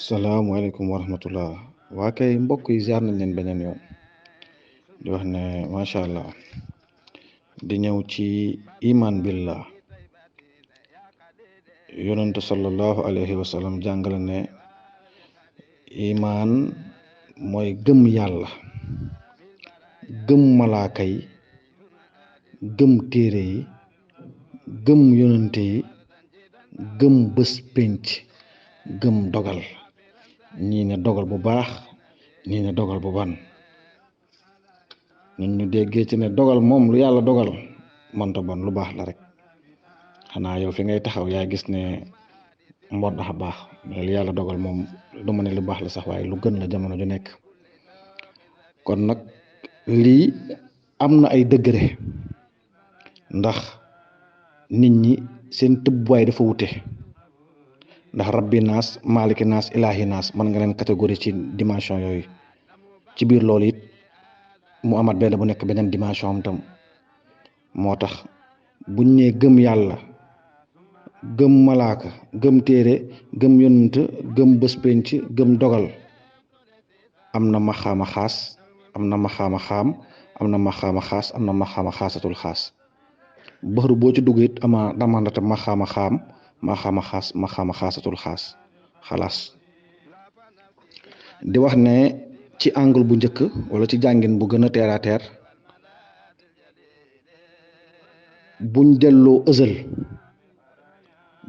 salaamualeykum wa rahmatullah waa kay mbokk yi ziar nañ leen beneen yoon di wax ne macha allah di ñëw ci iman billah yonentu sallallahu alayhi wa sallam jàngale ne iman mooy gëm yàlla gëm malaaka yi gëm téere yi gëm yonente yi gëm bés pénc gëm dogal ñii ne dogal bu baax ñii ne dogal bu ban ñun ñu déggee ci ne dogal moom lu yàlla dogal mënta bon lu baax la rek xanaa yow fi ngay taxaw yaa gis ne mbon dafa baax mais lu yàlla dogal moom du ma ne lu baax la sax waaye lu gën la jamono ju nekk kon nag lii am na ay degré ndax nit ñi seen tëbbuwaay dafa wute ndax rabbi naas maliki naas ilaahi naas mën nga leen catégorie ci dimension yooyu ci biir loolu it mu amat benn bu nekk beneen dimension am tam moo tax buñ nee gëm yàlla gëm malaaka gëm téere gëm yonent gëm bés penc gëm dogal am na maxaama xaas am na maxaama xaam am na maxaama xaas am na maxaama xaasatul xaas bëxru boo ci dugg it ama damandata maxaama xaam maxaama xaas maxaama xaasatul xaas xalaas di wax ne ci angle bu njëkk wala ci jàngin bu gën a terre à terre buñ delloo ësël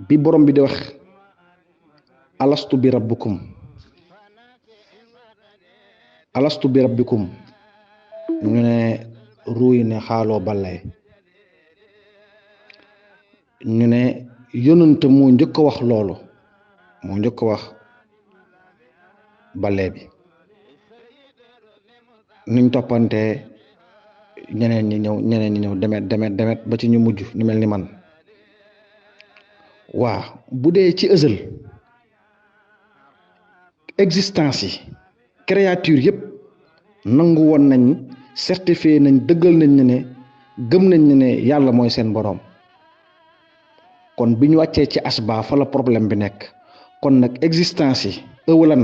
bi borom bi di wax alastu bi rabbukum alastu bi rabbikum ñu ne ruuy ne xaaloo ballay ñu ne yonent moo njëkk a wax loolu moo njëkk a wax balee bi niñ toppante ñeneen ñi ñëw demet ba ci ñu mujj ñu mel ni man waa bu dee ci ësël existence yi créature yëpp nangu woon nañ certifié nañ dëggal nañ ne gëm nañ ne yàlla mooy seen boroom kon bi ñu wàccee ci asba fa la problème bi nekk kon nag existence yi ëwalan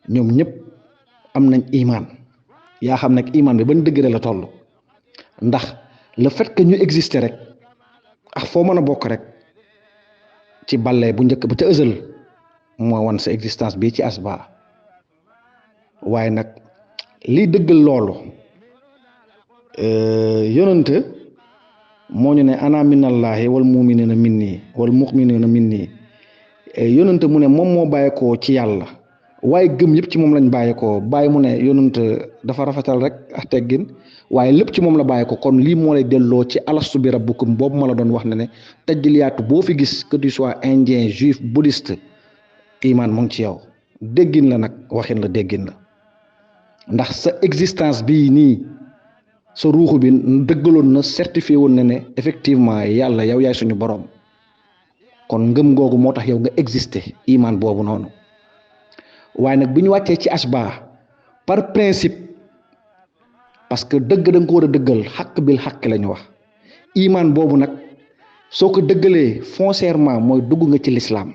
ñoom ñëpp am nañ iman yaa xam nag iman bi ban degré la toll ndax le fait que ñu exister rek ak foo mën a bokk rek ci balle bu njëkk ba ca ësël moo wan sa existence bi ci asba waaye nag liy dëggal loolu yonente moo ñu ne ana minallahi wal muminina minni wal muminina minni yonente mu ne moom moo bàyyeekoo ci yàlla waaye gëm yëpp ci moom lañ bàyyeekoo bàyyi mu ne yonente dafa rafetal rek ak teggin waaye lépp ci moom la bàyyeekoo kon lii moo lay delloo ci alastu bi rabbukum boobu ma la doon wax ne tajliyaatu boo fi gis que tu sois indien juif bouddhiste iman mu ngi ci yow déggin la nag waxin la déggin la ndax sa existence bii nii sa ruuxu bi dëggaloon na certifié woon na ne effectivement yàlla yow yaay suñu borom kon ngëm googu moo tax yow nga exister iman boobu noonu waaye nag bu ñu wàccee ci asba par principe parce que dëgg da nga ko war a dëggal xaq bil xaq la ñu wax iman boobu nag soo ko dëggalee foncièrement mooy dugg nga ci lislaam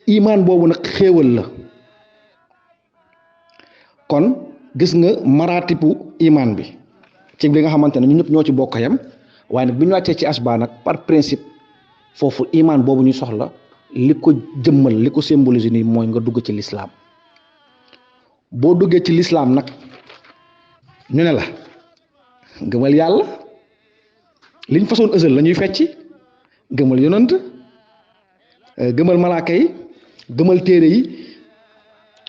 iman boobu nag xéewal la kon gis nga maratibu iman bi ci li nga xamante ne ñu ñëpp ñoo ci bokk yam waaye nag bu ñu wàccee ci asba nag par principe foofu iman boobu ñu soxla li ko jëmmal li ko symboliser nii mooy nga dugg ci lislaam boo duggee ci lislaam nag ñu ne la gëmal yàlla liñ façon ësël la ñuy fecci gëmal yonant gëmal malaaka yi gëmal téere yi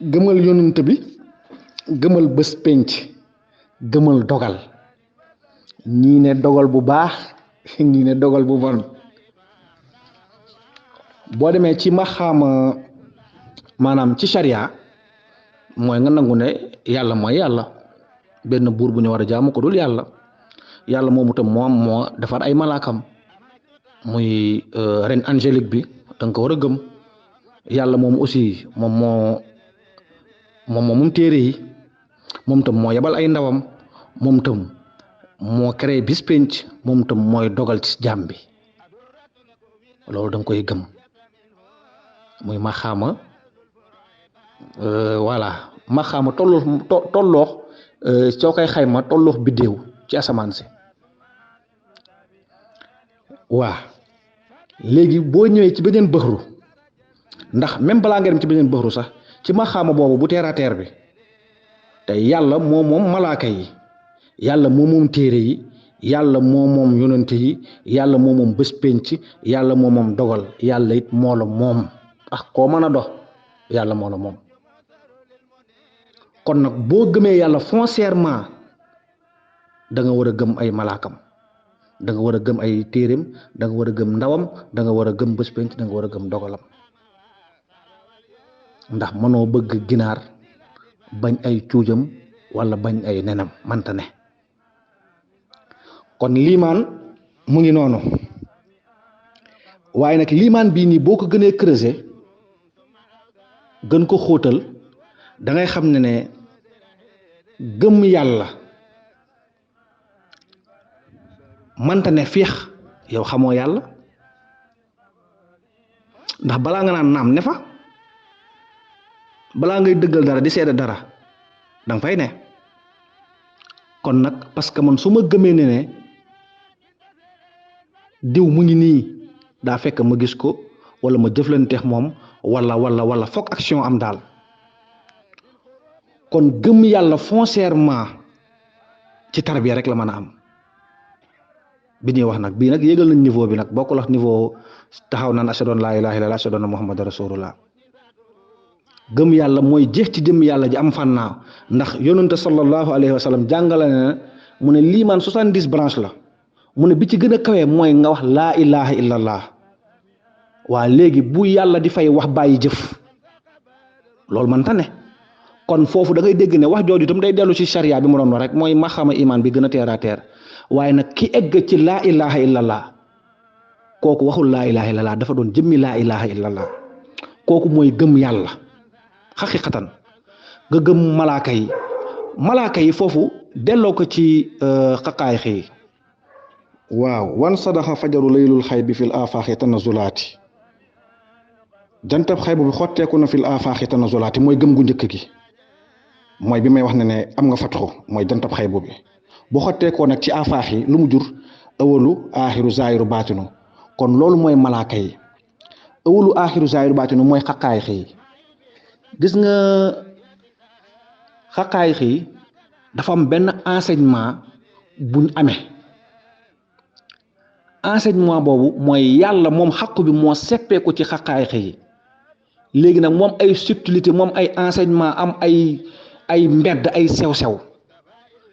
gëmal yonant bi gëmal bés penc gëmal dogal ñii ne dogal bu baax ñii ne dogal bu bon boo demee ci maxaama maanaam ci sharia mooy nga nangu ne yàlla mooy yàlla benn buur bu ñu war a jaamu ko dul yàlla yàlla moomu tam moo defar ay malaakam muy reine angélique bi danga ko war a gëm yàlla moom aussi moom téere yi moom tam moo yebal ay ndawam moom tam moo créé bis penc moom tam mooy dogal ci jaam bi loolu da nga koy gëm muy maxaama voilà maxaama tolloox soo koy xayma tolloox biddéew ci asamaan si. waa léegi boo ñëwee ci beneen bëxru ndax même balaa nga dem ci beneen bëxru sax ci maxaama boobu bu terre à terre bi te yàlla moo moom malaaka yi, yàlla moo moom téere yi, yàlla moo moom yonante yi, yàlla moo moom bés penc, yàlla moo moom dogal, yàlla it moo la moom ak koo mën a dox yàlla moo la moom. kon nag boo gëmee yàlla foncièrement da nga war a gëm ay malaakam, da nga war a gëm ay téereem, da nga war a gëm ndawam, da nga war a gëm bés penc, da nga war a gëm dogalam. ndax mënoo bëgg ginaar bañ ay cuujam wala bañ ay nenam manta ne. kon liimaan mu ngi noonu, waaye nag liimaan bii nii boo ko gënee creuser gën ko xóotal da ngay xam ne gëm yàlla manta ne féex yow xamoo yàlla, ndax balaa nga naan naam ne fa, balaa ngay dëggal dara di seede dara danga fay ne. kon nag parce que man su ma gëmee ne diw mu ngi nii daa fekk ma gis ko wala ma jëflanteex moom wala foog action am daal. kon gëm yàlla foncièrement ci tarbiya rek la mën a am. bi ñuy wax nag bii nag yégal nañ niveau bi nag bokkul ak niveau taxaw naan ashhadu an laa ilaaha illallaah ashhadu anna muhammadan rasulullah. gëm yàlla mooy jeex ci jëm yàlla ji am fànnaaw, ndax yonente sallallahu alayhi wa sallam jàngale na mu ne liimaan 70 branche la, mu ne bi ci gën a kawee mooy nga wax laa ilaha illallah. waa léegi bu yàlla di fay wax bàyyi jëf loolu man ta ne. kon foofu da ngay dégg ne wax jooju itam day dellu ci charia bi mu doon wax rek mooy maxama imaan bi gën a terre à terre. waaye nag ki egg ci laa ilaha illallah kooku waxul laa ilaha illallah, dafa doon jëmmi laa ilaha illallah. kooku mooy gëm yàlla xaqiqatan. nga gëm malaaka yi foofu delloo ko ci xaqaay xii. waaw wan sadaxa fajaru laylul xay bi fil afaaxi tanazulaati, jantab xaybu bi xotteeku na fil afaaxi tanazulaati mooy gëm gu njëkk gi, mooy bi may wax ne am nga fatxu mooy jantab xaybu bi. bu xotteekoo nag ci afaax yi lu mu jur awalu aaxiru zaahiru baatinu, kon loolu mooy malaaka yi. awalu aaxiru zaahiru baatinu mooy xaqaay xii. gis nga xaqaay xii dafa am benn enseignement buñ amee. enseignement boobu mooy yàlla moom xaqu bi moo seppeeku ci xaqaay xii. léegi nag moom ay subtilité, moom ay enseignement, am ay mbedd, ay sew-sew.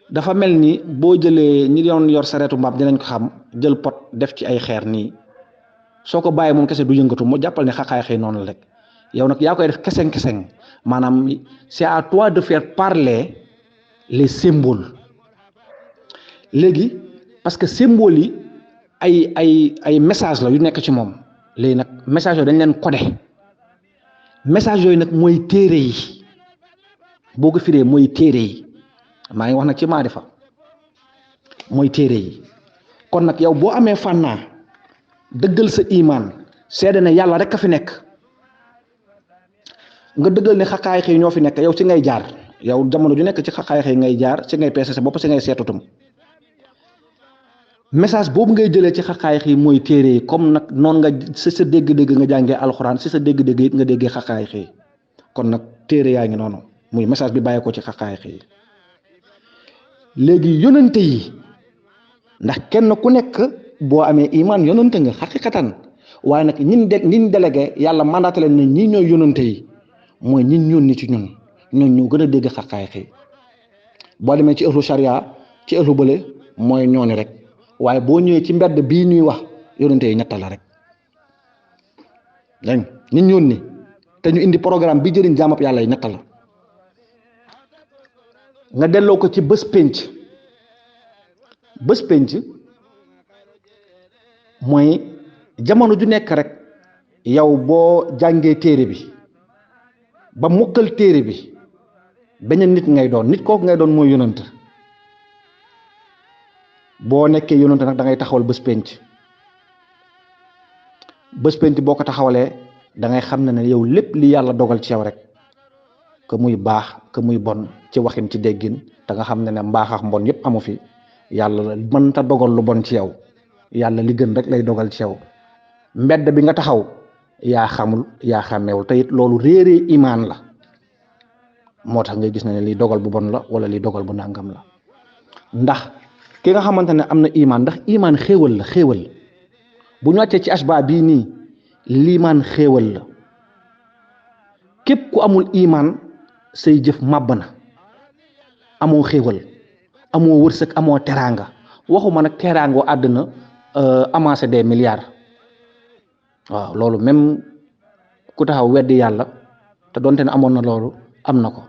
dafa mel ni boo jëlee ñi doon yor sareetu mbaam dinañ ko xam, jël pot def ci ay xeer nii, soo ko bàyyee moom kese du yëngatu, moo jàppal ne xaqaay xëy noonu la rek. yow nag yaa koy def keseng maanaam c'est à toi de faire parler les symboles. léegi parce que symboles yi ay message la yu nekk ci moom. léegi nag message yooyu dañ leen codé. message yooyu nag mooy téere yi, boo ko firee mooy téere yi. maa ngi wax nag ci maarifa mooy téere yi. kon nag yow boo amee fànnaa dëggal sa imaan, seede ne yàlla rek a fi nekk, nga dëggal ne xaqaay xëy ñoo fi nekk, yow ci ngay jaar. yow jamono ju nekk ci xaqaay xëy ngay jaar, ci ngay peese sa bopp, ci ngay seetutum. message boobu ngay jëlee ci xaqaay xëy mooy téere yi. comme nag noonu nga si sa dégg-dégg nga jàngee alxuraan, si sa dégg-dégg it nga déggee xaqaay xëy. kon nag téere yaa ngi noonu muy message bi bàyyi ko ci xaqaay xëy. léegi yonante yi, ndax kenn ku nekk boo amee imaan yonante nga xaqiqatan, waaye nag ñin délégué yàlla mandaté leen ne ñii ñooy yonante yi, mooy ñin yónni ci ñun ñoo gën a dégg xaqaay xëy. boo demee ci ëllu charia, ci ëllu bële mooy ñooñu rek, waaye boo ñëwee ci mbedd bii ñuy wax yonante yi ñetta la rek. dégg ñin yónni te ñu indi programme bi jëriñ jaamab yàlla yi ñetta la. nga delloo ko ci bés penc. bés penc mooy jamono ju nekk rek yow boo jàngee téere bi ba mokkal téere bi beneen nit ngay doon, nit kooku ngay doon mooy yonant. boo nekkee yonant nag da ngay taxawal bés penc. bés penc boo ko taxawalee da ngay xam ne yow lépp li yàlla dogal ci yow rek que muy baax que muy bon ci waxin ci déggin te nga xam ne mbaax ak mbon yëpp amu fi yàlla mënta dogal lu bon ci yow yàlla li gën rek lay dogal ci yow mbedd bi nga taxaw yaa xamul yaa xàmmeewul te it loolu réeree imaan la moo tax ngay gis ne lii dogal bu bon la wala lii dogal bu nangam la ndax ki nga xamante ne am na imaan ndax imaan xéewal la xéewal bu ñu wàccee ci asbaa bii nii liimaan xéewal la képp ku amul imaan say jëf màbb na amoo xéewal amoo wërsëg amoo teraanga waxuma nag teraangoo àddina amassé des milliards waaw loolu même ku taxaw weddi yàlla te donte ne amoon na loolu am na ko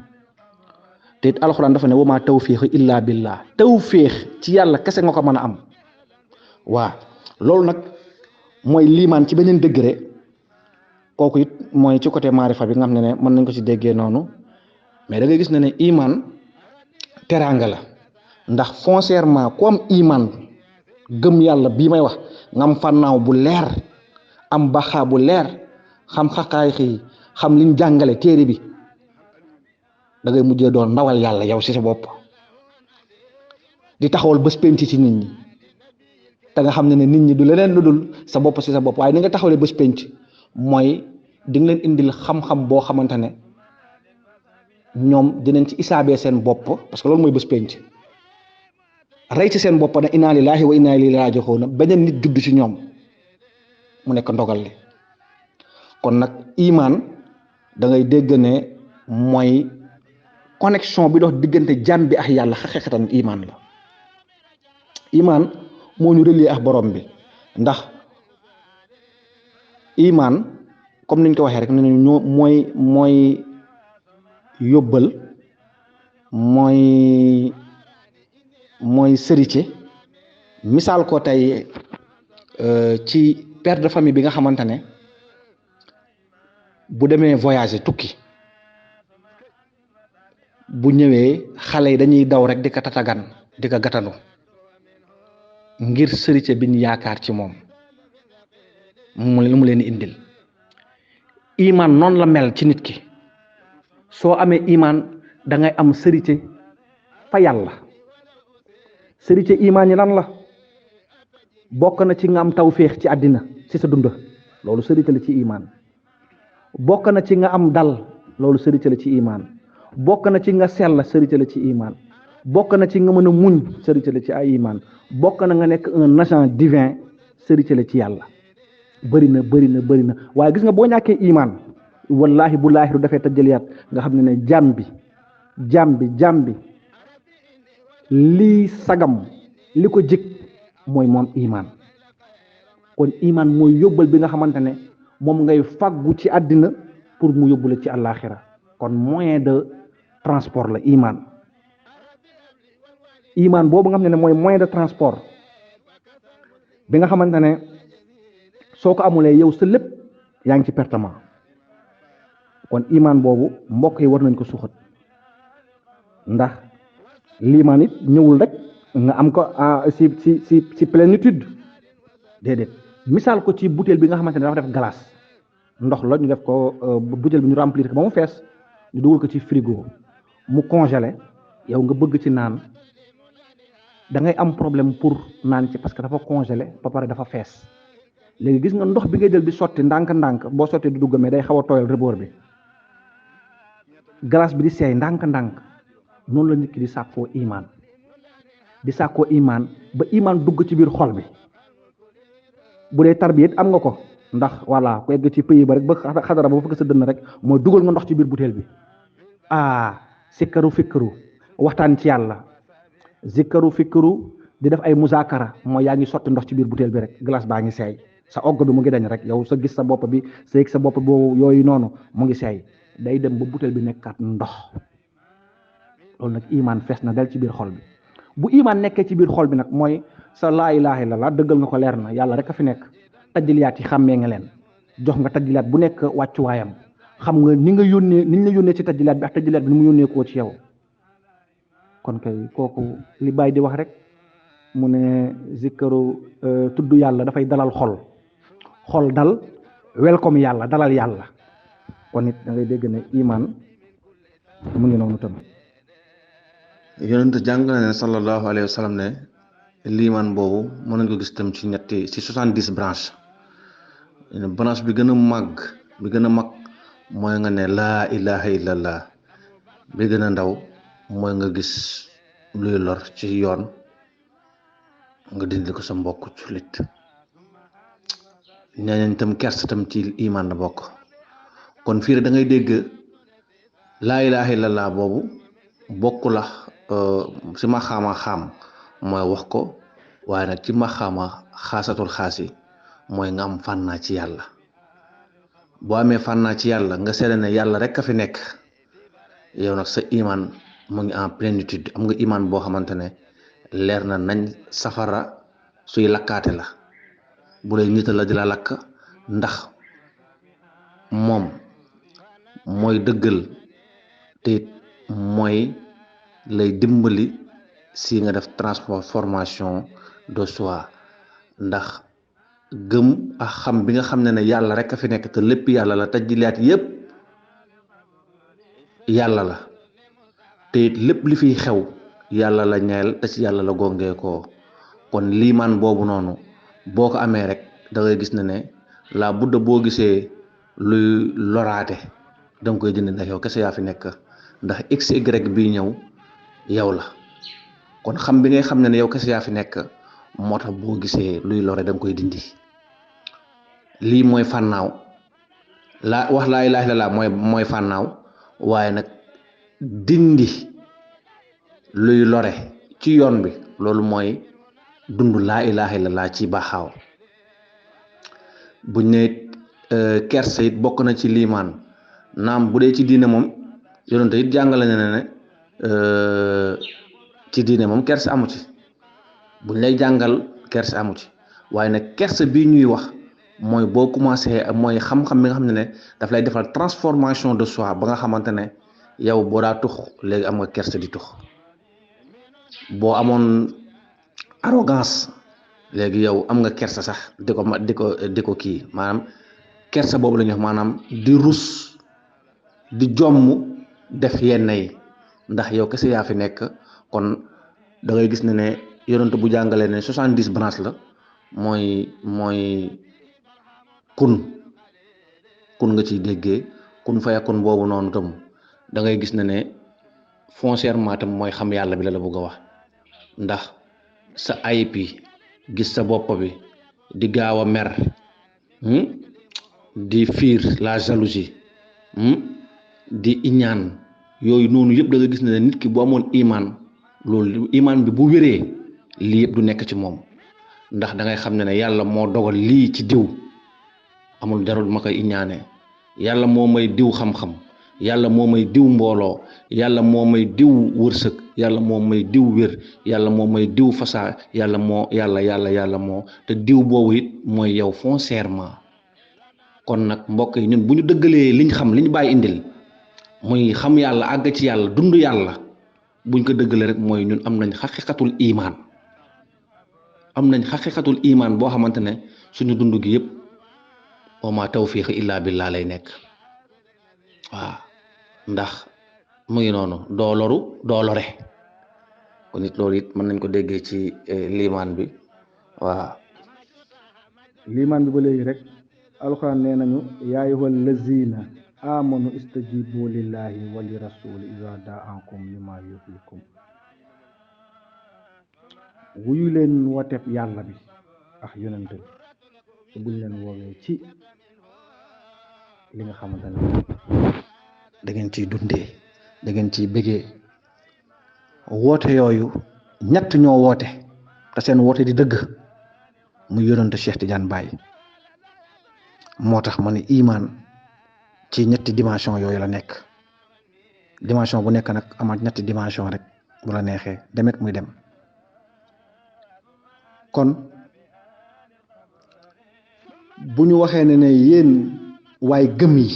te it alxuraan dafa ne wama tawfiiq illa billah tawfiix ci yàlla kese nga ko mën a am waaw loolu nag mooy liimaan ci beneen degré kooku it mooy ci côté maarifa bi nga xam ne mën nañ ko ci déggee noonu mais da ngay gis ne imaan teraanga la ndax foncièrement ku am imaan gëm yàlla bii may wax nga am fànnaaw bu leer am baxaa bu leer xam xaqaay xii xam liñ jàngale téere bi da ngay mujjee doon ndawal yàlla yow ci sa bopp di taxawal bés penc ci nit ñi te nga xam ne nit ñi du leneen lu dul sa bopp ci sa bopp waaye ni nga taxawalee bés penc mooy di nga leen indil xam-xam boo xamante ne ñoom dinañ ci isaabee seen bopp parce que loolu mooy bés penc rey ci seen bopp ne inna lillahi wa inna ilayhi raaji'uun beneen nit judd ci ñoom mu nekk ndogal li kon nag imaan da ngay dégg ne mooy connexion bi dox diggante jaam bi ak yàlla xaqiqatan imaan la imaan moo ñu relier ak borom bi ndax imaan comme niñ ko waxee rek ne ñoo mooy yóbbal mooy sërite misaal ko tey ci père de famille bi nga xamante ne bu demee voyager tukki bu ñëwee xale yi dañuy daw rek di ko tatagan di ko gatanu ngir sërite bi ñu yaakaar ci moom mu leen indil iman noonu la mel ci nit ki soo amee iman da ngay am sërite fa yàlla sërite iman yi lan la bokk na ci nga am tawféex ci àddina ci sa dund loolu sërite la ci iman bokk na ci nga am dal loolu sërite la ci iman bokk na ci nga sell sërite la ci iman bokk na ci nga mën a muñ sërite la ci ay iman bokk na nga nekk un agent divin sërite la ci yàlla bëri na waaye gis nga boo ñàkkee iman wallahi bu laaxiru dafay tajaliyaat nga xam ne jaam bi lii sagam li ko jik mooy moom iman kon iman mooy yóbbal bi nga xamante ne moom ngay fàggu ci àddina pour mu yóbbu la ci àllaaxira kon moyen de transport la iman boobu nga xam ne mooy moyen de transport bi nga xamante ne soo ko amulee yow sa lépp yaa ngi ci pertement kon iman boobu mbokk yi war nañ ko suxat ndax liimaan it ñëwul rek nga am ko ci plénitude déedéet misaal ko ci bouteille bi nga xamante ne dafa def glace ndox la ñu def ko bouteille bi ñu remplir ko ba mu fees ñu dugal ko ci frigo mu congelé yow nga bëgg ci naan da ngay am problème pour naan ci parce que dafa congelé ba pare dafa fees léegi gis nga ndox bi ngay jël di sotti ndànk-ndànk boo sottee du dugg mais day xaw a tooyal rebord bi glace bi di seey ndànk-ndànk noonu la nit ki di sàkkoo iman ba iman dugg ci biir xol bi bu dee tarbiyet am nga ko ndax voilà ku egg ci pays ba rek ba xadara ba fëgg sa dënn rek mooy dugal nga ndox ci biir butéel bi sikkaru fikkaru waxtaan ci yàlla zikkaru fikkaru di def ay muzaakara mooy yaa ngi sotti ndox ci biir butéel bi rek glace baa ngi seey sa ogg bi mu ngi dañ rek yow sa gis sa bopp bi sa yëg sa bopp boobu yooyu noonu mu ngi seey day dem ba butéel bi nekkaat ndox loolu nag iman fees na del ci biir xol bi bu iman nekkee ci biir xol bi nag mooy sa laa ilaaha illallaah dëggal nga ko leer na yàlla rek a fi nekk tajjiliyaat yi xàmmee nga leen jox nga tajjiliyaat bu nekk wàccuwaayam xam nga ni nga yónnee ni ñu la yónnee ci tajjiliyaat bi ak tajjiliyaat bi ni mu yónnee koo ci yow kon kay kooku li Baay di wax rek mu ne zikkaru tudd yàlla dafay dalal xol dal welcome yàlla dalal yàlla kon it da ngay dégg ne iman mu ngi noonu tam yonent jàngale ne sallallahu alayhi wa sallam ne liimaan boobu mën nañ ko gis tam ci 70 branche branche bi gën a màgg bi gën a mag mooy nga ne laa ilaha illallah bi gën a ndaw mooy nga gis luy lor ci yoon nga dindi ko sa mbokk jullit ñaañañ tam kersa tam ci imaan la bokk kon fii da ngay dégg laa ilaha illallah boobu bokku la ci maxaama xaam mooy wax ko waaye nag ci maxaama xaasatul xaasi mooy nga am fànnaa ci yàlla boo amee fànnaa ci yàlla nga seede ne yàlla rek a fi nekk yow nag sa imaan mu ngi en plénitude am nga imaan boo xamante ne leer na nañ safara suy lakkaate la bu lay nita la di la lakk ndax moom mooy dëggal te mooy lay dimbali si nga def transformation de soi ndax gëm ak xam bi nga xam ne yàlla rek a fi nekk te lépp yàlla la tajliyaat yépp yàlla la te lépp li fiy xew yàlla la ñeel te ci yàlla la gongee ko kon liimaan boobu noonu boo ko amee rek da ngay gis ne la budda boo gisee luy loraate danga koy dindi ndax yow kese yaa fi nekk ndax x y bi ñëw yow la kon xam bi ngay xam ne yow kese yaa fi nekk moo tax boo gisee luy lore danga koy dindi lii mooy fànnaaw wax laa ilaaha illallaah mooy fànnaaw waaye nag dindi luy lore ci yoon bi loolu mooy dund laa ilaaha illallaah ci baaxaaw buñ ne kersa it bokk na ci liimaan naam bu dee ci diine moom yonent it jàngale na ne ci diine moom kersa amu ci buñ lay jàngal kersa amu ci waaye nag kersa bii ñuy wax mooy boo commencé mooy xam-xam bi nga xam ne daf lay defal transformation de soi ba nga xamante ne yow boo daa tux léegi am nga kersa di tux boo amoon arrogance léegi yow am nga kersa sax di ko kii maanaam kersa boobu la ñuy wax maanaam di rus di jomm def yenn yi ndax yow kese yaa fi nekk kon da ngay gis ne yonent bu jàngalee ne 70 branche la mooy kun nga ciy déggee kun faya kun boobu noonu tam da ngay gis ne foncièrement tam mooy xam yàlla bi la bëgg a wax ndax sa ayib yi gis sa bopp bi di gaaw a mer di fiir la jalousie di iñaan yooyu noonu yëpp da nga gis ne nit ki bu amoon imaan loolu imaan bi bu wéree lii yëpp du nekk ci moom ndax da ngay xam ne yàlla moo dogal lii ci diw amul dara ma koy iñaane yàlla moo may diw xam-xam yàlla moo may diw mbooloo yàlla moo may diw wërsëg yàlla moo may diw wér yàlla moo may diw fasaa yàlla moo te diw boobu it mooy yow foncièrement kon nag mbokk yi ñun bu ñu dëggalee liñ xam liñ bàyyi indil muy xam yàlla àgg ci yàlla dund yàlla buñ ko dëggalee rek mooy ñun am nañ xaqiqatul imaan boo xamante ne suñu dund gi yëpp wa ma tawfiq illa billah lay nekk waaw ndax mu ngi noonu doo loru doo lore kon it loolu it mën nañ ko déggee ci liimaan bi waaw liimaan bi ba léegi rek alxuraan nee nañu yaa ayyuhal lazina amanu istajibu lillahi wa li rasuli iza da'akum lima yuhyikum wuyu leen wooteb yàlla bi ak yonent bi te buñ leen woowee ci li nga xamante ne da ngeen ciy dundee da ngeen ciy bëggee woote yooyu ñett ñoo woote te seen woote di dëgg muy yonent Cheikh Tidiane Baye moo tax ma ne imaan ci ñetti dimension yooyu la nekk dimension bu nekk nag amaat ñetti dimension rek bu la neexee demet muy dem kon bu ñu waxee ne yéen waaye gëm yi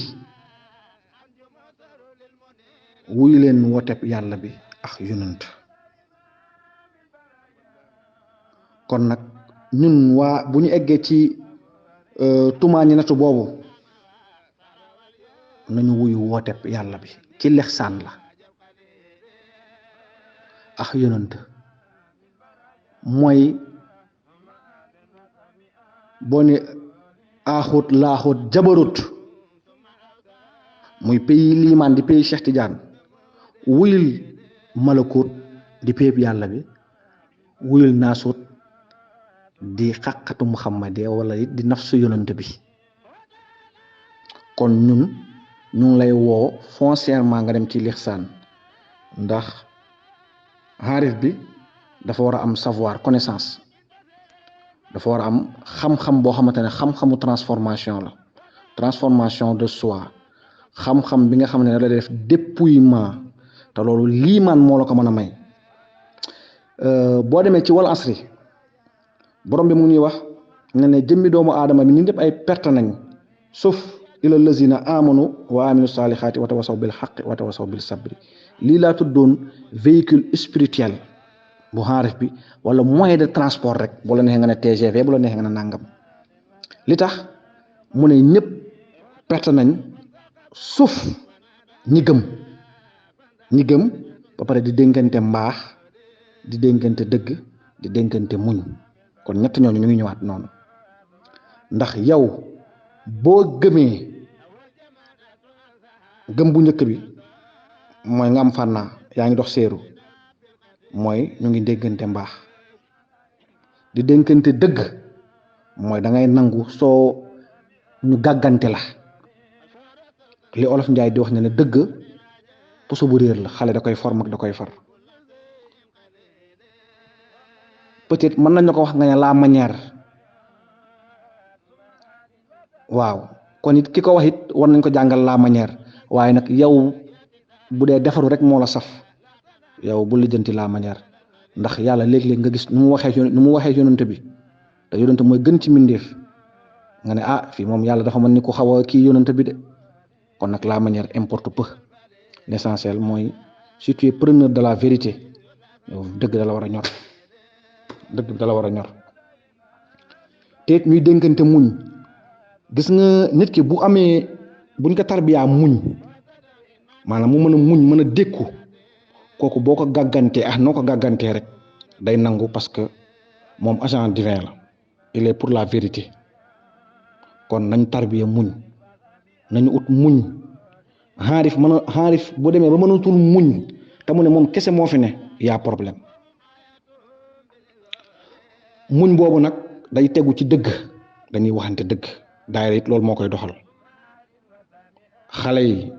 wuyu leen wooteb yàlla bi ak yonent kon nag ñun waa bu ñu eggee ci tumaani natu boobu nañu wuyu wooteb yàlla bi ci lexsaan la ak yonent mooy boo ne aaxut laaxut jabarut muy pays liimaan di pays Cheikh Tidiane wuyul malakut di pays yàlla bi wuyul naasut di xaqatu muhammade wala it di nafsu yonent bi kon ñun ñu ngi lay woo foncièrement nga dem ci lixsaan ndax xaarif bi dafa war a am savoir connaissance dafa war a am xam-xam boo xamante ne xam-xamu transformation la transformation de soi xam-xam bi nga xam ne da lay def dépouillement te loolu liimaan moo la ko mën a may boo demee ci wal asri borom bi mu ngi wax ne jëmmi doomu aadama bi ñun ñëpp ay perte nañ sauf ila lazina amanu wa aminu salihati wa tawasaw bil xaqi wa tawasaw bil sabri lii laa tuddoon véhicule spirituel bu xaarif bi wala moyen de transport rek bu la neexee nga ne TGV bu la neexee nga ne nangam li tax mu ne ñëpp perte nañ sauf ñi gëm ba pare di dénkante mbaax di dénkante dëgg di dénkante muñ kon ñett ñooñu ñu ngi ñëwaat noonu ndax yow boo gëmee gëm bu njëkk bi mooy nga am fànnaa yaa ngi dox séeru mooy ñu ngi dénkante mbaax di dénkante dëgg mooy da ngay nangu soo ñu gàggante la li olof njaay di wax ne dëgg puso bu réer la xale da koy for mag da koy far peut-être mën nañu ko wax nga ne la manière waaw kon it ki ko wax it war nañ ko jàngal la manière waaye nag yow bu dee defaru rek moo la saf yow bu lijjanti la manière ndax yàlla léeg-léeg nga gis nu mu waxee yonent bi te yonent mooy gën ci mbindeef nga ne fii moom yàlla dafa mën ni ku xaw a kii yonent bi de kon nag la manière importe peu l'essentiel mooy si tu es preneur de la vérité yow dëgg da la war a ñor te ñuy dénkante muñ gis nga nit ki bu amee buñ ko tarbiyaa muñ maanaam mu mën a muñ mën a dékku kooku boo ko gàggantee noo ko gàggantee rek day nangu parce que moom agent divin la il est pour la vérité kon nañ tarbiya muñ nañu ut muñ xaarif boo demee ba mënatul muñ te mu ne moom kese moo fi ne yaa problème muñ boobu nag day tegu ci dëgg dañuy waxante dëgg daayira it loolu moo koy doxal xale yi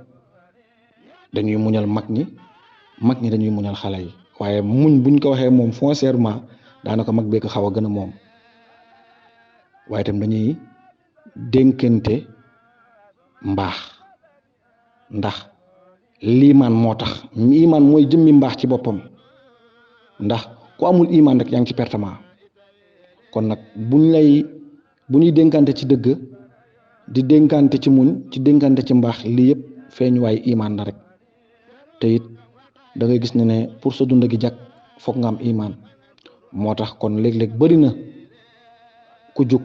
dañuy muñal mag ñi dañuy muñal xale yi waaye muñ buñ ko waxee moom foncièrement daanaka mag bee ko xaw a gën a moom waaye itam dañuy dénkante mbaax ndax liimaan moo tax imaan mooy jëmmi mbaax ci boppam ndax ku amul imaan rek yaa ngi ci pertement kon nag bu ñuy dénkante ci dëgg di dénkante ci muñ ci dénkante ci mbaax lii yëpp feeñuwaay imaan la rek te it da ngay gis ne pour sa dund gi jag foog nga am imaan moo tax kon léeg-léeg bari na ku jug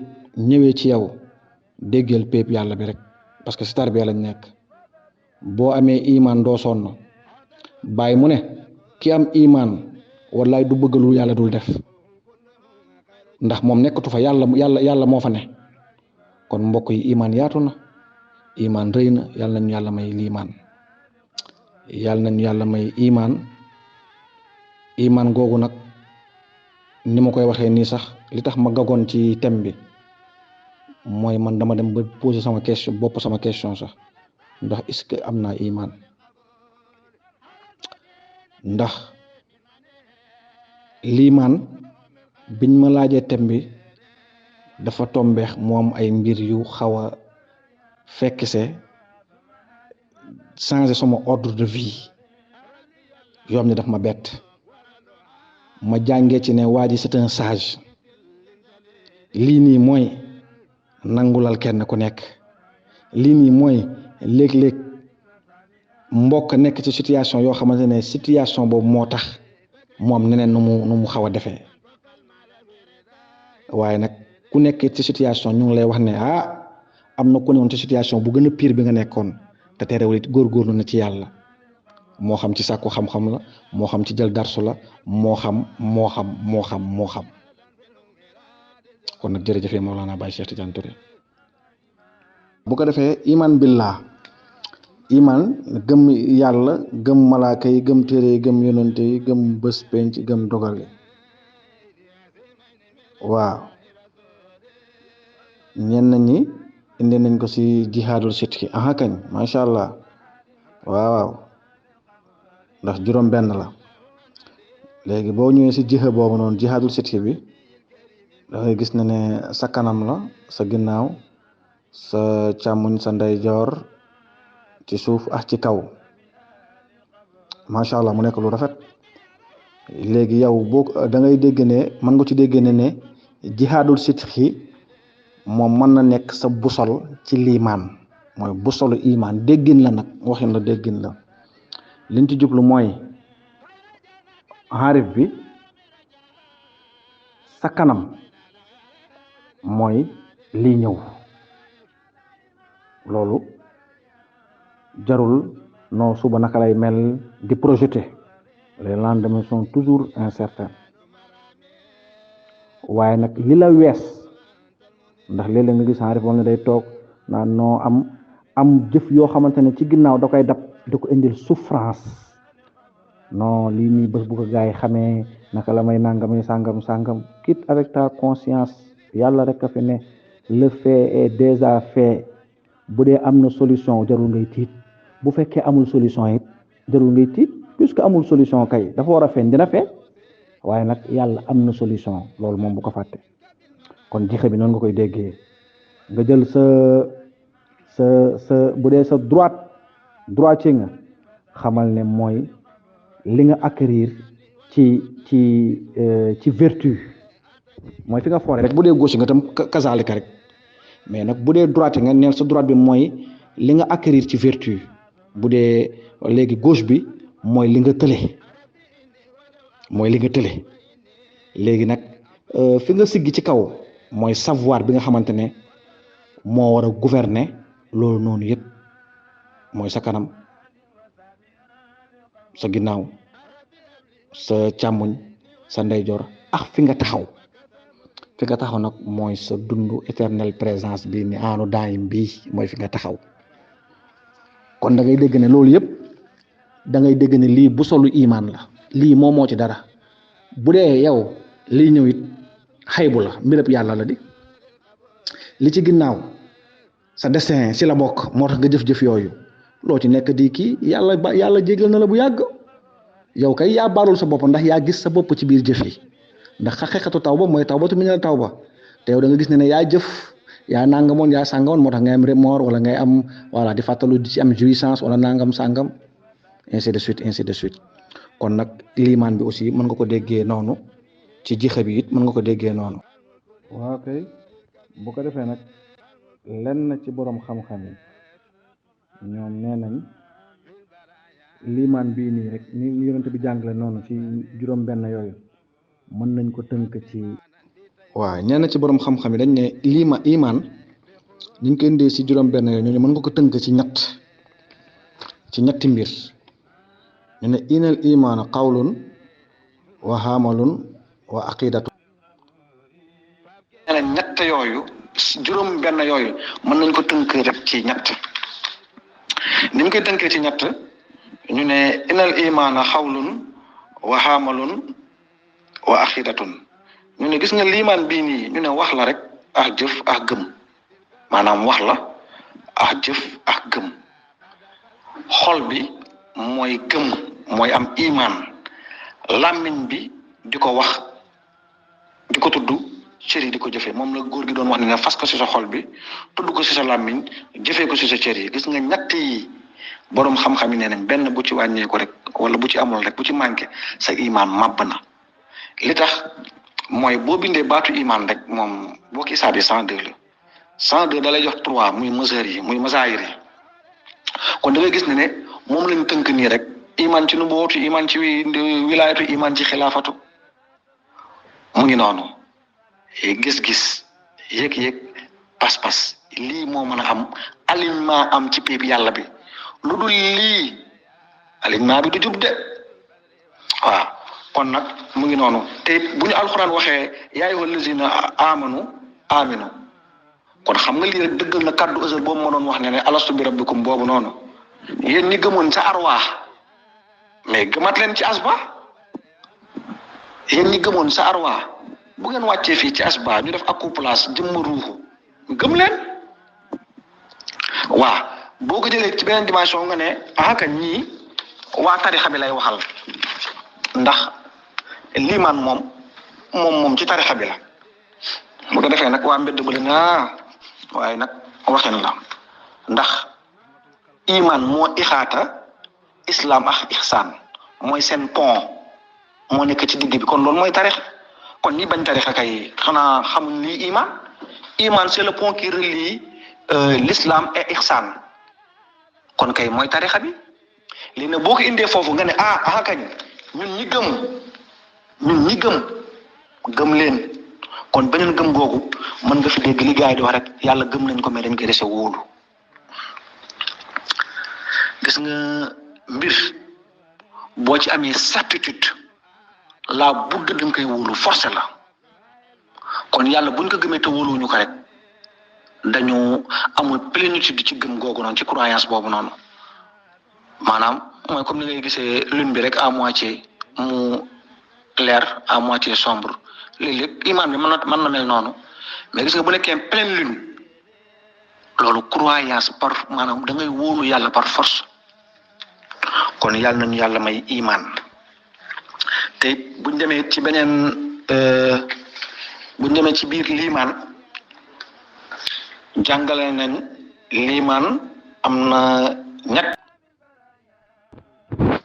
ñëwee ci yow déggal péep yàlla bi rek parce que si tarbiya lañ nekk boo amee imaan doo sonn bàyyi mu ne ki am imaan wallaay du bëgg lu yàlla dul def ndax moom nekkatu fa yàlla moo fa ne kon mbokk yi imaan yaatu na imaan rëy na yàlla nañu yàlla may liimaan yàlla nañu yàlla may imaan googu nag ni ma koy waxee nii sax li tax ma gagoon ci thème bi mooy man dama dem ba poser sama question sax ndax est-ce que am naa imaan ndax liimaan biñ ma laajee thème bi dafa tombeex moom ay mbir yu xaw a fekkse changer sama ordre de vie yoo xam ne daf ma bett ma jàngee ci ne waa ji c'est un sage lii nii mooy nangulal kenn ku nekk lii nii mooy léeg-léeg mbokk nekk ci situation yoo xamante ne situation boobu moo tax moom neneen nu mu xaw a defee waaye nag ku nekk ci situation ñu ngi lay wax ne am na ku ne woon ci situation bu gën a pire bi nga nekkoon te terewul it góorgóorlu na ci yàlla moo xam ci sàkku xam-xam la moo xam ci jël darsu la moo xam kon nag jërëjëfee Mawlana Baye Cheikh Tidiane Touré. bu ko defee iman billah iman gëm yàlla gëm malaaka yi gëm téere yi gëm yonente yi gëm bés penc gëm dogal yi waaw ñenn ñi indi nañ ko ci jihaadul sitki aha kañ macha allah waaw ndax juróom benn la léegi boo ñëwee ci jiha boobu noonu jihaadul sitki bi dangay gis ne sa kanam la sa ginnaaw sa càmmuñ sa ndeyjoor ci suuf ak ci kaw macha allah mu nekk lu rafet léegi yow boo da ngay dégg ne mën nga ci dégg ne jihaadul sitki moom mën na nekk sa busol ci liimaan mooy busolu imaan déggin la nag waxin la déggin la liñ ci jublu mooy xaarif bi sa kanam mooy lii ñëw loolu jarul non suba naka lay mel di projeter les lendemains sont toujours incertains waaye nag li la wees ndax léeg-léeg nga gis xaarif wala ne day toog naan noo am jëf yoo xamante ne ci ginnaaw da koy dab di ko indil souffrance non lii nii bés bu ko gars yi xamee naka la may nangamee sàngam quitte avec ta conscience yàlla rek a fi ne le fait est déjà fait bu dee am na solution jarul ngay tiit bu fekkee amul solution it jarul ngay tiit puisque amul solution kay dafa war a feeñ dina feeñ waaye nag yàlla am na solution loolu moom bu ko fàtte kon jixe bi noonu nga koy déggee nga jël sa bu dee sa droitier nga xamal ne mooy li nga acquérir ci vertu mooy fi nga foore rek bu dee gauche nga tam kazaalika rek mais nag bu dee droite nga neel sa droite bi mooy li nga acquérir ci vertu bu dee léegi gauche bi mooy li nga tële léegi nag fi nga siggi ci kaw mooy savoir bi nga xamante ne moo war a gouverner loolu noonu yëpp mooy sa kanam sa ginnaaw sa càmmoñ sa ndeyjoor ak fi nga taxaw nag mooy sa dundu éternel présence bi ni aanu daayim bi mooy fi nga taxaw kon da ngay dégg ne loolu yëpp da ngay dégg ne lii bu solu imaan la lii moo ci dara bu dee yow lii ñëw it xaybu la mbirëb yàlla la di li ci ginnaaw sa destin si la bokk moo tax nga jëf-jëf yooyu loo ci nekk di kii yàlla jégal na la bu yàgg yow kay yaa baalul sa bopp ndax yaa gis sa bopp ci biir jëf yi ndax xaqiqatu tawba mooy tawbatu minal tawba te yow da nga gis ne yaa jëf yaa nangamoon yaa sàngamoon moo tax ngay am remords wala ngay am voilà di fàttalu di ci am jouissance wala nangam sàngam ainsi de suite kon nag liimaan bi aussi mën nga ko déggee noonu ci jixa bi it mën nga ko déggee noonu. waaw kay bu ko defee nag lenn ci borom xam-xam yi ñoom nee nañ liimaan bii nii rek ni yonent bi jàngale noonu ci juróom benn yooyu mën nañ ko tënk ci. waaw ñenn ci borom xam-xam yi dañ ne imaan ñu ngi koy indee ci juróom benn yooyu ñooñu mën nga ko tënk ci ñetti mbir ñu ne inal imaana qawlun wa hamalun wa aqidatu. nee na ñett yooyu juróom benn yooyu mën nañ ko tënk rek ci ñett ni mu koy tënkee ci ñett ñu ne inal imaana xawlun wa hamalun wa aqidatun ñu ne gis nga liimaan bii nii ñu ne wax la rek ak jëf ak gëm maanaam wax la ak jëf ak gëm xol bi mooy gëm mooy am imaan làmmiñ bi di ko wax di ko tudd cër yi di ko jëfee moom la góor gi doon wax ne fas ko ci sa xol bi tudd ko ci sa làmmiñ jëfee ko ci sa cër yi gis nga ñett yi boroom xam-xam yi nee nañ benn bu ci wàññeeku rek wala bu ci amul rek bu ci manqué sa imaan màbb na li tax mooy boo bindee baatu imaan rek moom boo ko isaabee 102 la 102 da lay jox 3 muy mesures yi muy masaayir yi kon da ngay gis ne moom lañ tënk nii rek imaan ci nubuwatu imaan ci wilaayatu imaan ci xilaafatu mu ngi noonu gis-gis yëg-yëg pas-pas lii moo mën a am alignement am ci péep yàlla bi lu dul lii alignement bi du jub de waaw kon nag mu ngi noonu te bu ñu alxuraan waxee yaa ayyuhal lazina aminu kon xam nga lii rek dëggal na kàddu ësal boobu ma doon wax ne alastu bi rabbikum boobu noonu yéen ñi gëmoon sa arwaax mais gëmat leen ci asba yéen ñi gëmoon sa arwaax bu ngeen wàccee fii ci asba ñu def accouplage jëmm ruuxu gëm leen waaw boo ko jëlee ci beneen dimension nga ne kañ ñii waa tarixa bi lay waxal ndax liimaan moom ci tarixa bi la bu ko defee nag waa mbedd ba la waaye nag waxin la ndax iman moo ixaata islam ak ixsaan mooy seen pont moo nekk ci digg bi kon loolu mooy tarix kon ñi bañ tarixa kay xanaa xamuñ lii iman c'est le pont qui relie l'islam et ixsaan kon kay mooy tarixa bi léegi nag boo ko indee foofu nga ne kañ ñun ñi gëm leen kon beneen gëm googu mën nga fi dégg li gars yi di wax rek yàlla gëm nañ ko mais dañ koy dese wóolu gis nga mbir boo ci amee certitude la budde dañ koy wóolu forcé la kon yàlla buñ ko gëmee te wóoluwuñu ko rek dañu amul plénitude ci gëm googu noonu ci croyance boobu noonu maanaam mooy comme ni ngay gisee lune bi rek à moitié mu leer à moitié sombre léeg-léeg iman bi mën na mel noonu mais gis nga bu nekkee pleine lune loolu croyance par maanaam da ngay wóolu yàlla par force kon yàlla nañu yàlla may iman te buñ demee ci beneen buñ demee ci biir liimaan jàngale nañ liimaan am na ñett.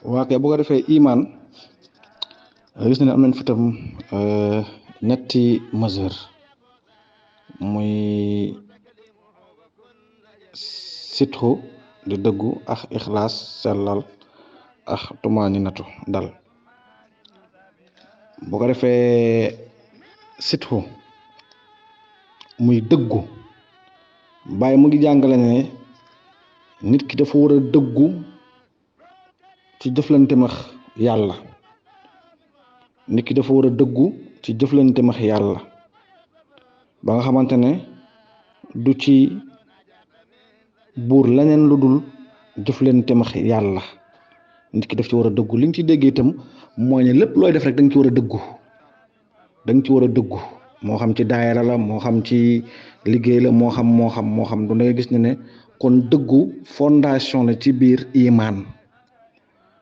waa kay bu ko defee iman gis na ne am nañ fi tam ñetti mesure muy sitxu di dëggu ak ixlaas sellal ak tumaani natu dal bu ko defee sitxu muy dëggu bàyyi mu ngi jàngale ne nit ki dafa war a dëggu ci jëflante max yàlla nit ki dafa war a dëggu ci jëflante max yàlla ba nga xamante ne du ci buur leneen lu dul jëflante max yàlla nit ki daf ci war a dëggu li nga ci déggee itam mooy ne lépp looy def rek da nga ci war a dëggu moo xam ci daayira la moo xam ci liggéey la moo xam du ngay gis ne kon dëggu fondation la ci biir imaan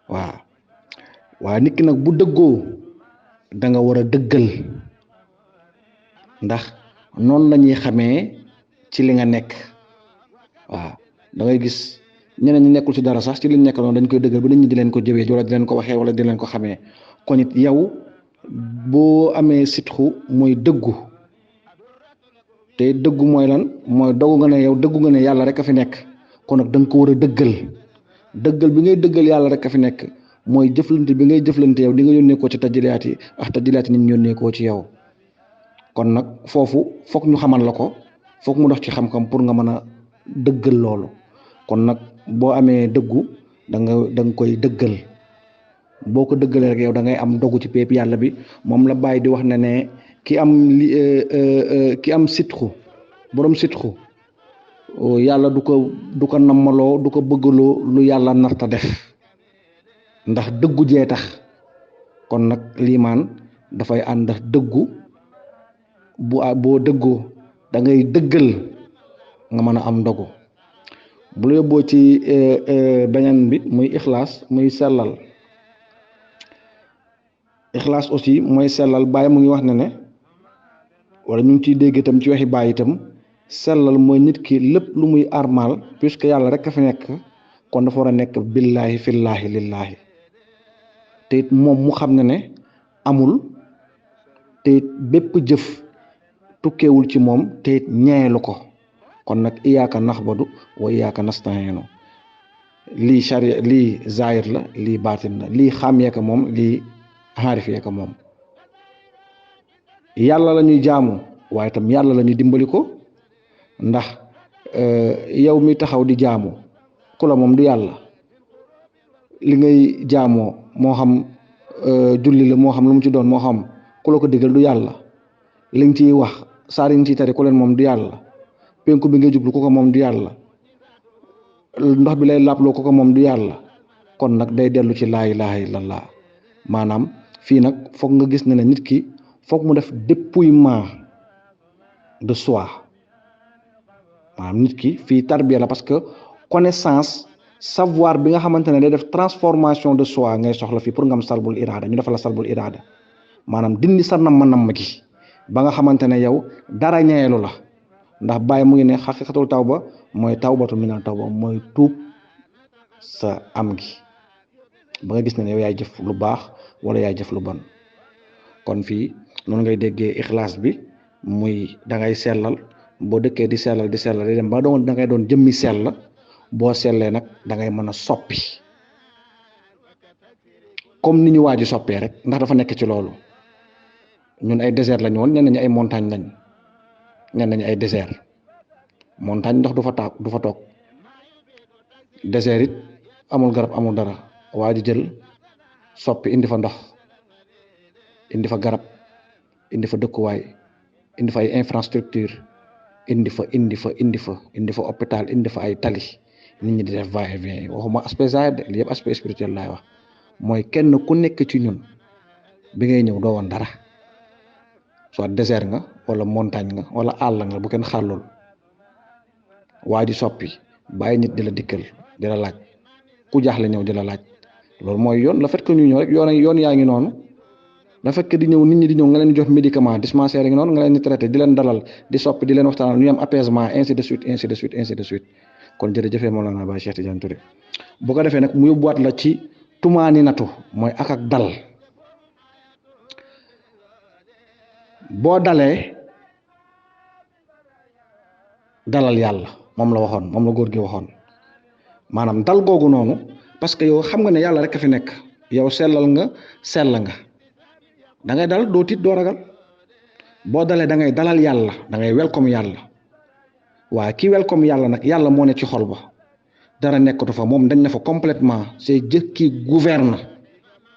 waaw nit ki nag bu dëggoo da nga war a dëggal ndax noonu la ñuy xamee ci li nga nekk waaw da ngay gis ñeneen ñi nekkul ci dara sax ci li ñu nekk noonu dañ koy dëggal ba nit ñi di leen ko jëwee wala di leen ko waxee wala di leen ko xamee kon it yow boo amee sitxu mooy dëggu te dëggu mooy lan mooy dogu nga ne yow dëggu nga ne yàlla rek a fi nekk kon nag da nga ko war a dëggal bi ngay dëggal yàlla rek a fi nekk mooy jëflante bi ngay jëflante yow di nga yónnee koo ci tajilaat yi nit ñi yónnee koo ci yow kon nag foofu foog ñu xamal la ko foog mu dox ci xam-xam pour nga mën a dëggal loolu kon nag boo amee dëggu da nga koy dëggal boo ko dëggalee rek yow da ngay am dogu ci pépp yàlla bi moom la bàyyi di wax ne ki am sitxu borom sitxu yàlla du ko nammaloo du ko bëggaloo lu yàlla narta def ndax dëggu jee tax kon nag liimaan dafay ànd ndax dëggu boo dëggoo da ngay dëggal nga mën a am ndogu bu la yóbboo ci beneen bi muy ixlaas muy sellal ixlaas aussi mooy sellal Baay mu ngi wax ne wala ñu ngi ciy dégg itam ci waxi Baay itam sellal mooy nit ki lépp lu muy armal puisque yàlla rek a fi nekk kon dafa war a nekk billaahi fillaahi lillaahi te it moom mu xam ne amul te it bépp jëf tukkeewul ci moom te it ñeelu ko kon nag iyaaka naxbadu wa iyaaka nasta'iinu lii sharia lii zaahir la lii baatin la lii xàmmee ko moom lii xaarifee ko moom yàlla la ñuy jaamu waaye itam yàlla la ñuy dimbali ko ndax yow mi taxaw di jaamu ku la moom du yàlla li ngay jaamoo moo xam julli la moo xam lu mu ci doon moo xam ku la ko digal du yàlla li nga ciy wax saar yi nga ciy tari ku leen moom du yàlla penku bi ngay jublu ku ko moom du yàlla ndox bi lay laabloo ku ko moom du yàlla kon nag day dellu ci laa ilaha illallah maanaam fii nag foog nga gis ne ne nit ki foog mu def dépouillement de soi maanaam nit ki fii tarbiya la parce que connaissance savoir bi nga xamante ne day def transformation de soi ngay soxla fii pour nga am salbul iraada ñu defal la salbul iraada maanaam dindi sa namm gi ba nga xamante ne yow dara ñeelu la ndax bàyyi mu ngi ne xaqiqatul tawba mooy tawbatu minal tawba mooy tuub sa am gi ba nga gis ne yow yaay jëf lu baax wala yaay jëf lu bon kon fii noonu ngay déggee ixlaas bi muy da ngay sellal boo dëkkee di sellal di dem ba doon da ngay doon jëmmi sell boo sellee nag da ngay mën a soppi comme ni ñu waaju soppee rek ndax dafa nekk ci loolu ñun ay désert lañu woon ñenn ñi ay montagne lañ ñenn ñi ay désert montagne ndox du fa toog désert it amul garab amul dara waa ji jël soppi indi fa ndox indi fa garab indi fa dëkkuwaay indi fa ay infrastructure indi fa hôpital indi fa ay tali nit ñi di def va et vient waxuma aspect zahir de li yëpp aspect spirituel laay wax mooy kenn ku nekk ci ñun bi ngay ñëw doo woon dara soit désert nga wala montagne nga wala àll nga bu kenn xàllul waa ji soppi bàyyi nit di la dikkal di la laaj ku jaaxle ñëw di la laaj loolu mooy yoon le fait que ñu ñëw rek yoon yaa ngi noonu le fait que di ñëw nit ñi di ñëw nga leen jox médicament dispensaire ngi noonu nga leen di traité di leen dalal di soppi di leen waxtaanal ñu am apaisement ainsi de suite kon jërëjëfee Mawlana Baye Cheikh Tidiane Touré bu ko defee nag mu yóbbuwaat la ci tumaani natu mooy ak dal boo dalee dalal yàlla moom la góor gi waxoon maanaam dal googu noonu parce que yow xam nga ne yàlla rek a fi nekk yow sell nga da ngay dal doo tiit doo ragal boo dalee da ngay dalal yàlla da ngay welcome yàlla waaye ki welcome yàlla nag yàlla moo ne ci xol ba dara nekkatu fa moom dañ na fa complètement c'est Dieu qui gouverne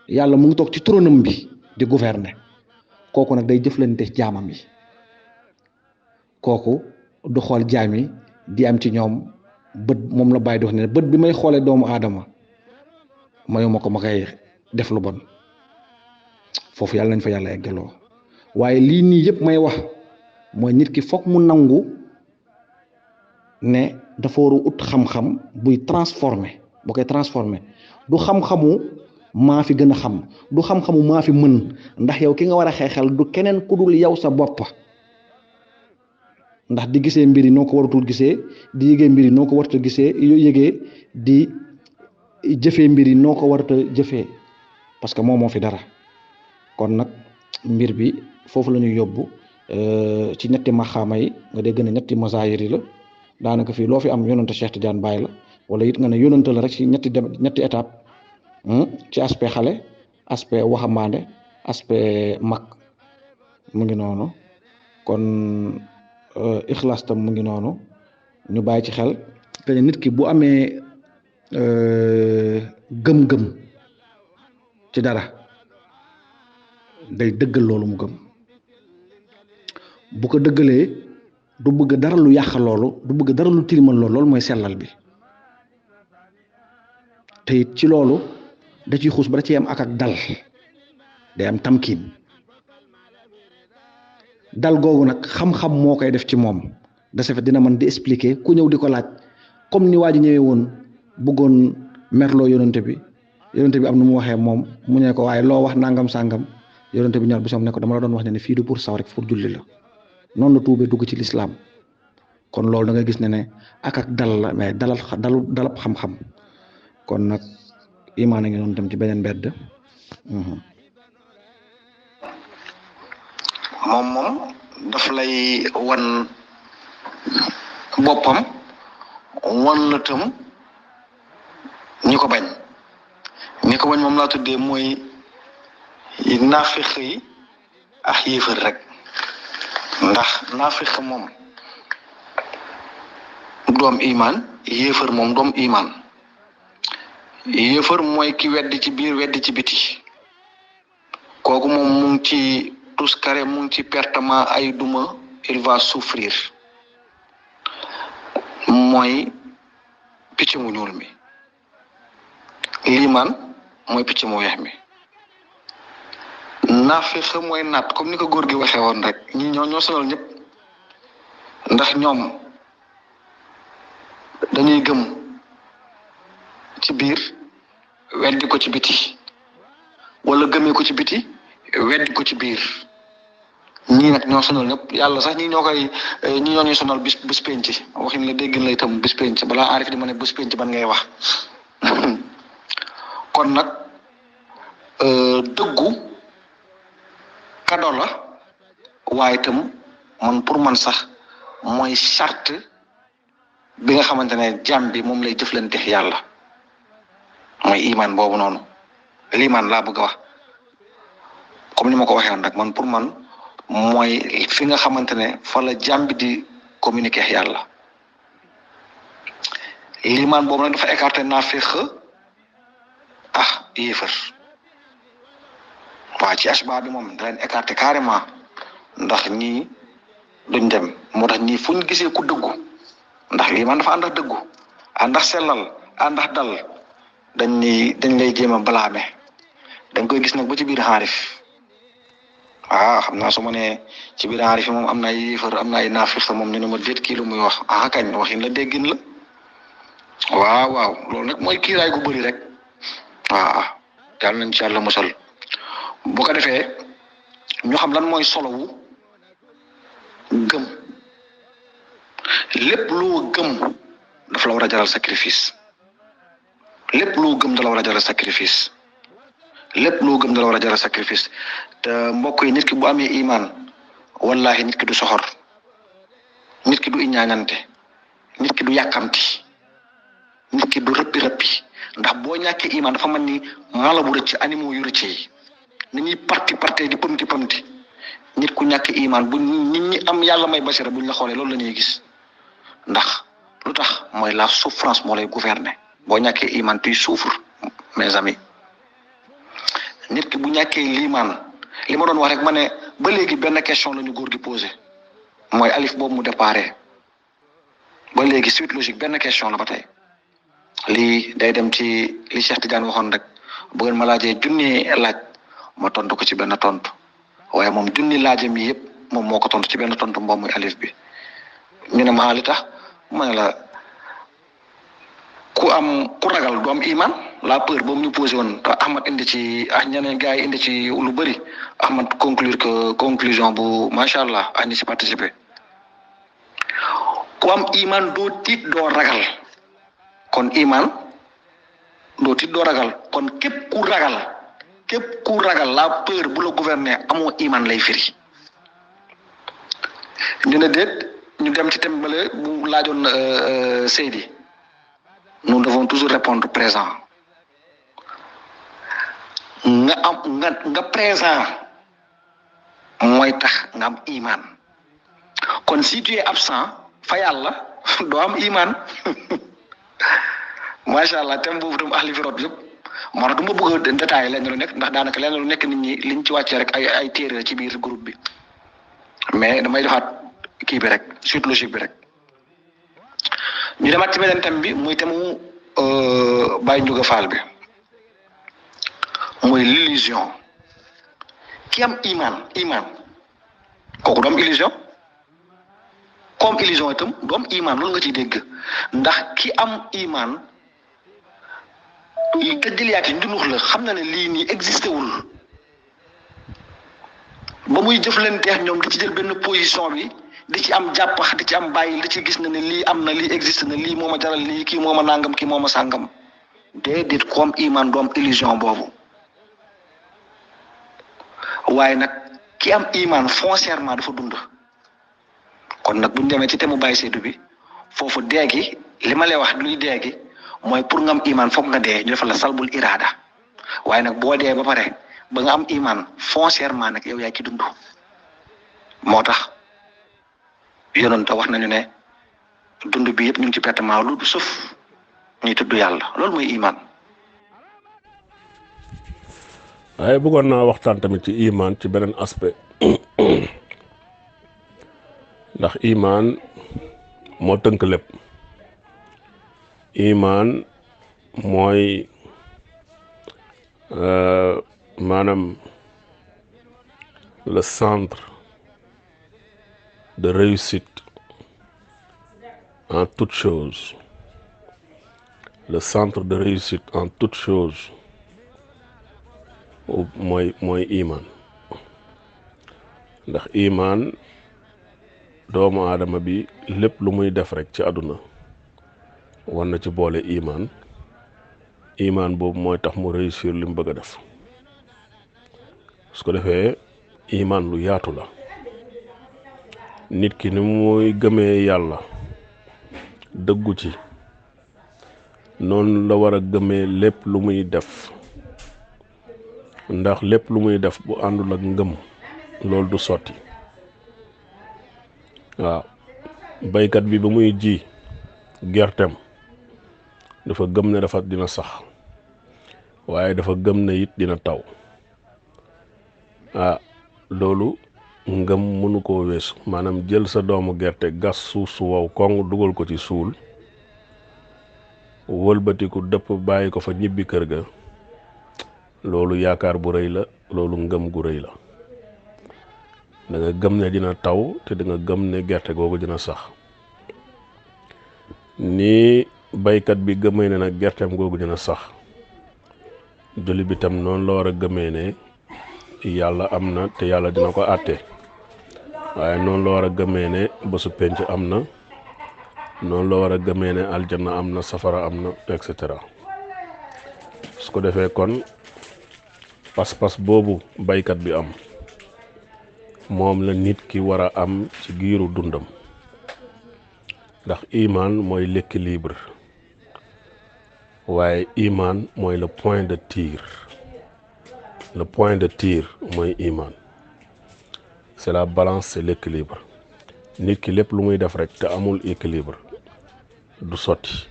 yàlla mu ngi toog ci tronam bi di gouverner kooku nag day jëflante jaamam yi kooku du xool jaam yi di am ci ñoom bët moom la bàyyi di wax ne bët bi may xoolee doomu aadama mayuma ko ma koy def lu bon foofu yàlla nañ fa yàlla eggaloo waaye lii nii yëpp may wax mooy nit ki foog mu nangu ne dafa war a ut xam-xam buy transformer bu koy transformer du xam-xamu maa fi gën a xam du xam-xamu maa fi mën ndax yow ki nga war a xeexal du keneen ku dul yow sa bopp ndax di gisee mbir yi noo ko waratul gisee di yëgee mbir yi noo ko warta gisee yëgee di jëfee mbir yi noo ko warta jëfee parce que moo fi dara kon nag mbir bi foofu la ñuy yóbbu ci ñetti maxaama yi nga dégg ne ñetti masaayir yi la daanaka fii loo fi am yonante Cheikh Tidiane Baye la wala it nga ne yonante la rek ci ñetti étape ci aspect xale aspect waxambaane aspect mag mu ngi noonu kon ixlaas tam mu ngi noonu ñu bàyyi ci xel te nit ki bu amee gëm-gëm ci dara day dëggal loolu mu gëm bu ko dëggalee du bëgg dara lu yàq loolu du bëgg dara lu tilimal loolu mooy sellal bi te it ci loolu da ciy xuus ba da ciy am ak dal day am tamkiin dal googu nag xam-xam moo koy def ci moom de ce fait dina mën di expliquer ku ñëw di ko laaj comme ni waa ji ñëwee woon bëggoon merloo yonente bi am nu mu waxee moom mu ne ko waaye loo wax nangam sàngam yonente bi ñor bi soom ne ko dama la doon wax ne fii du pour saw rek pour julli la noonu la tuubee dugg ci lislaam kon loolu da nga gis ne ak dal la mais dalab xam-xam kon nag imaan a ngi noonu dem ci beneen mbedd moom daf lay wan boppam wan la tam ñi ko bañ moom laa tuddee mooy naafiq yi ak yéefar rek ndax naafiq moom doom imaan yéefar moom doom imaan yéefar mooy ki weddi ci biir weddi ci biti kooku moom mu ngi ci tuskare mu ngi ci pertement ay duma il va souffrir mooy picc mu ñuul mi liimaan mooy picc mu weex mi naafiq mooy naat comme ni ko góor gi waxee woon rek ñi ñoo sonal ñëpp ndax ñoom dañuy gëm ci biir weddi ko ci biti wala gëmee ko ci biti weddi ko ci biir ñii nag ñoo sonal ñëpp yàlla sax ñi ñoo ñuy sonal bis penc waxin la dégg la itam bis penc balaa aarif di ma ne bis penc ban ngay wax kon nag dëggu kado la waaye itam man pour man sax mooy charte bi nga xamante ne jàmm bi moom lay jëflante yàlla mooy iman boobu noonu liimaan laa bëgg a wax comme ni ma ko waxee woon rek man pour man mooy fi nga xamante ne fa la jàmm bi di communiquer yàlla liimaan boobu nag dafa écarté naafiq yéefar waa ci ashba bi moom da leen écarté carrément ndax ñii duñ dem moo tax ñii fuñ gisee ku dëggu ndax liimaan dafa ànd ak dëggu ànd ak sellal ànd ak dal dañ lay jéem a balaame dañ koy gis nag ba ci biir xaarif xam naa su ma nee ci biir xaarif moom am na ay yéefar am na ay naafiq moom ñu ne ma déet kii lu muy wax kañ waxin la déggin la waaw loolu nag mooy kiiraay gu bëri rek yàlla nañ ci yàlla musal bu ko defee ñu xam lan mooy solo wu gëm lépp loo gëm daf la war a jaral sacrifice lépp loo gëm da la war a jaral sacrifice lépp loo gëm da la war a jaral sacrifice te mbokk yi nit ki bu amee iman wallahi nit ki du soxor nit ki du iñaañante nit ki du yàkkamti nit ki du rëppi ndax boo ñàkkee iman dafa mel ni mala bu rëcc animaux yu rëcc yi ni ñuy parti di pëmti nit ku ñàkk iman bu nit ñi am yàlla may basira buñ la xoolee loolu la ñuy gis ndax lu tax mooy la souffrance moo lay gouverner boo ñàkkee iman tu souffres mes amis nit ki bu ñàkkee liimaan li ma doon wax rek ma ne ba léegi benn question la ñu góor gi posé mooy alif boobu mu déparé ba léegi suite logique benn question la ba tey lii day dem ci li Cheikh Tidiane waxoon rek bu ngeen ma laajee junni laaj ma tontu ko ci benn tontu waaye moom junni laajam yi yëpp moom moo ko tontu ci benn tontu moom muy alif bi ñu ne ma li tax ma ne la ku ragal du am iman la peur boobu ñu posé woon te Ahmad indi ci ñeneen gars yi indi ci lu bëri Ahmad conclure que conclusion bu macha allah ñi ci participer ku am iman doo tiit doo ragal kon iman doo tiit doo ragal kon képp ku ragal la peur bu la gouverner amoo iman lay firi ñu ne déet ñu dem ci thème bale bu laajoon Seydi nous devons toujours répondre présent nga présent mooy tax nga am iman kon si tu es absent fa yàlla doo am iman macha allah thème boobu tam ahli firot yëpp moo tax du ma bëgg a détaillé lenn lu nekk ndax daanaka lenn lu nekk nit ñi liñ ci wàccee rek ay téere ci biir groupe bi mais damay defaat kii bi rek suite logique bi rek ñu demaat ci beneen thème bi muy thème mu Baye Ndiouga Fall bi muy l'illusion ki am iman kooku du am illusion comme illusion itam du am iman loolu nga ciy dégg ndax ki am iman li tëjëliyaat yi ndunux la xam na ne lii nii existé wul ba muy jëflanteex ñoom di ci jël benn position bi di ci am jàppax di ci am bàyyi di ci gis na ne lii am na lii existe na lii moo ma jaral lii kii moo ma nangam kii moo ma sàngam déedéet ku am iman du am illusion boobu waaye nag ki am iman foncièrement dafa dund kon nag buñ demee ci te mu bàyyi seedu bi foofu deegi li ma lay wax luy deegi mooy pour nga am iman foog nga dee ñu defal la salbul irada waaye nag boo dee ba pare ba nga am iman foncièrement nag yow yaa ci dund moo tax yonent wax nañu ne dund bi yëpp ñu ngi ci pertement lu du suuf ñuy tudd yàlla loolu mooy iman waaye bëggoon naa waxtaan tamit ci iman ci beneen aspect ndax iman moo tënk lépp. iman mooy maanaam le centre de réussite en toute chose, le centre de réussite en toute chose mooy iman. ndax iman doomu aadama bi lépp lu muy def rek ci àdduna war na ci boole iman boobu mooy tax mu réussir li mu bëgg a def. su ko defee iman lu yaatu la. nit ki ni muy gëmee yàlla dëggu ci noonu la war a gëmee lépp lu muy def, ndax lépp lu muy def bu àndul ak ngëm loolu du sotti. waaw baykat bi ba muy ji gerteem dafa gëm ne dafa dina sax, waaye dafa gëm ne it dina taw. loolu ngëm mënu koo weesu. maanaam jël sa doomu gerte gas suuf su wow koŋ dugal ko ci suul, wëlbatiku dëpp bàyyi ko fa ñibbi kër ga, loolu yaakaar bu rëy la, loolu ngëm gu rëy la. da nga gëm ne dina taw te da nga gëm ne gerte googu dina sax. ni baykat bi gëmee ne nag gerteem googu dina sax, jullit bi tam noonu la war a gëmee ne yàlla am na te yàlla dina ko àtte. waaye noonu la war a gëmee ne bésu penc am na, noonu la war a gëmee ne aljanna am na, safara am na, et cetera. su ko defee kon pas-pas boobu baykat bi am moom la nit ki war a am ci giiru dundam. ndax iman mooy l'équilibre, waaye iman mooy le point de tir. le point de tir mooy iman. c'est la balance, c'est l'équilibre. nit ki lépp lu muy def rek te amul équilibre du sotti.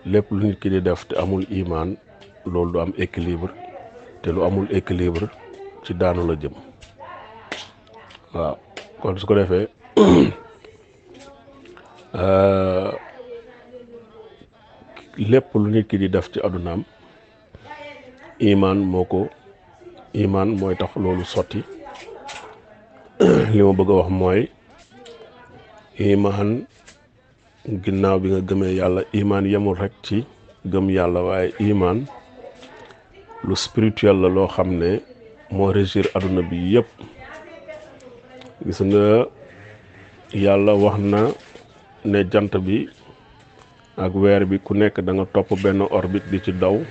lépp lu nit ki di def te amul iman loolu du am équilibre, te lu amul équilibre ci daanu la jëm. waaw kon su ko defee lépp lu nit ki di def ci àddunaam iman mooy tax loolu sotti. li ma bëgg a wax mooy iman ginnaaw bi nga gëmee yàlla, iman yemul rek ci gëm yàlla, waaye iman lu spirituel la loo xam ne moo régir àdduna bi yépp. gis nga yàlla wax na ne jant bi ak weer bi ku nekk da nga topp benn orbite di ci daw,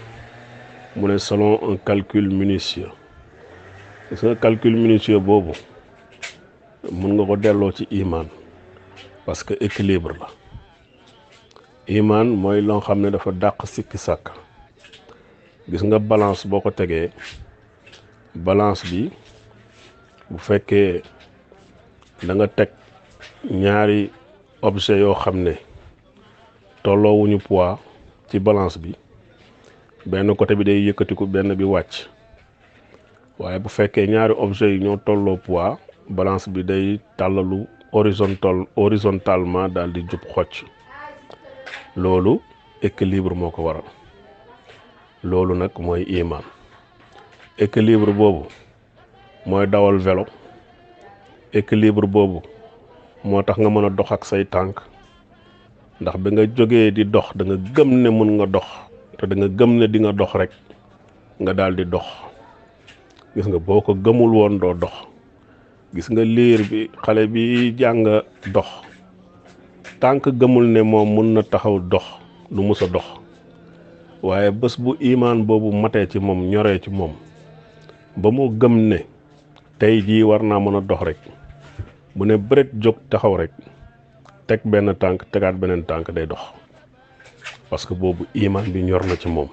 mu ne selon un calcul minutieux. gis nga calcul minutieux boobu mun nga ko delloo ci iman, parce que équilibre la. iman mooy loo xam ne dafa dàq sikki sàkk. gis nga balance boo ko tegee, balance bi bu fekkee da nga teg ñaari objet yoo xam ne tolloowuñu poids ci balance bi, benn côté bi day yëkkatiku, benn bi wàcc. waaye bu fekkee ñaari objet yi ñoo tolloo poids, balance bi day tàllalu horizontalement daal di jub xocc. loolu équilibre moo ko waral. loolu nag mooy iman. équilibre boobu mooy dawal vélo. équilibre boobu moo tax nga mën a dox ak say tànk, ndax ba nga jógee di dox da nga gëm ne mën nga dox, te da nga gëm ne di nga dox rek nga daal di dox. gis nga boo ko gëmul woon doo dox. gis nga liir bi, xale bi jàng dox, tànk gëmul ne moom mun na taxaw dox du mus a dox. waaye bés bu iman boobu matee ci moom, ñoree ci moom, ba mu gëm ne tey jii war naa mën a dox rek, bu ne bëreet jóg taxaw rek, teg benn tànk tegaat beneen tànk, day dox. parce que boobu iman bi ñor na ci moom.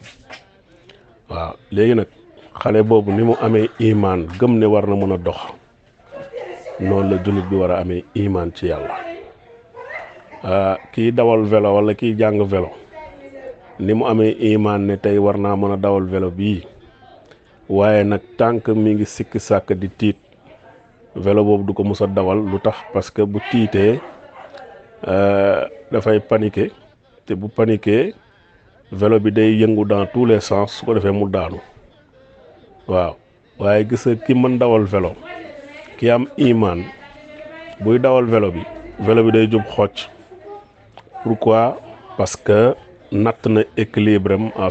waaw léegi nag xale boobu ni mu amee iman gëm ne war na mën a dox, noonu la jullit bi war a amee iman ci yàlla. kii dawal vélo wala kii jàng vélo ni mu amee iman ne tey war naa mën a dawal vélo bii, waaye nag tànk mi ngi sikki sàkk di tiit vélo boobu du ko mës a dawal lu tax parce que bu tiitee dafay paniquer te bu paniquer vélo bi day yëngu dans tous les sens su ko defee mu daanu waaw waaye gis nga ki mën dawal vélo ki am iman buy dawal vélo bi day jub xocc. Pourquoi? Parce que natt na équilibre am à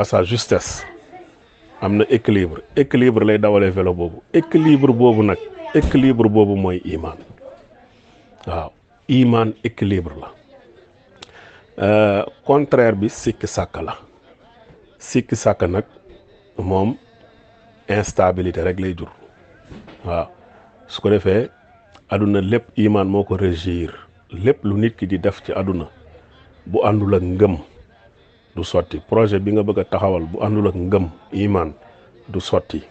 sa justesse am na équilibre lay dawalee vélo boobu équilibre boobu mooy iman waaw iman équilibre la contraire bi sikki sàkk nag moom instabilité rek lay jur waaw su ko defee aduna lépp iman moo ko régir lépp lu nit ki di def ci aduna bu àndul ak ngëm du sotti projet bi nga bëgg a taxawal bu àndul ak ngëm iman du sotti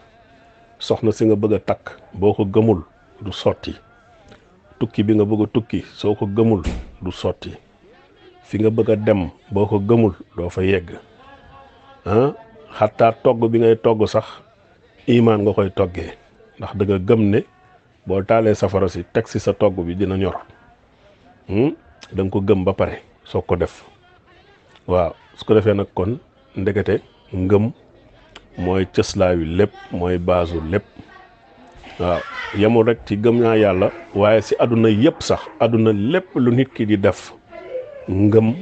soxna si nga bëgg a takk boo ko gëmul du sotti tukki bi nga bëgg a tukki soo ko gëmul du sotti fi nga bëgg a dem boo ko gëmul doo fa yegg xataa togg bi ngay togg sax iman nga koy toggee ndax da nga gëm ne boo taalee safara si teg si sa togg bi dina ñor da nga ko gëm ba pare soo ko def waaw su ko defee nag kon ndekete ngëm mooy cëslaayu lépp mooy baasu lépp waaw yemul rek ci gëm naa yàlla waaye si àdduna yëpp sax àdduna lépp lu nit ki di def ngëm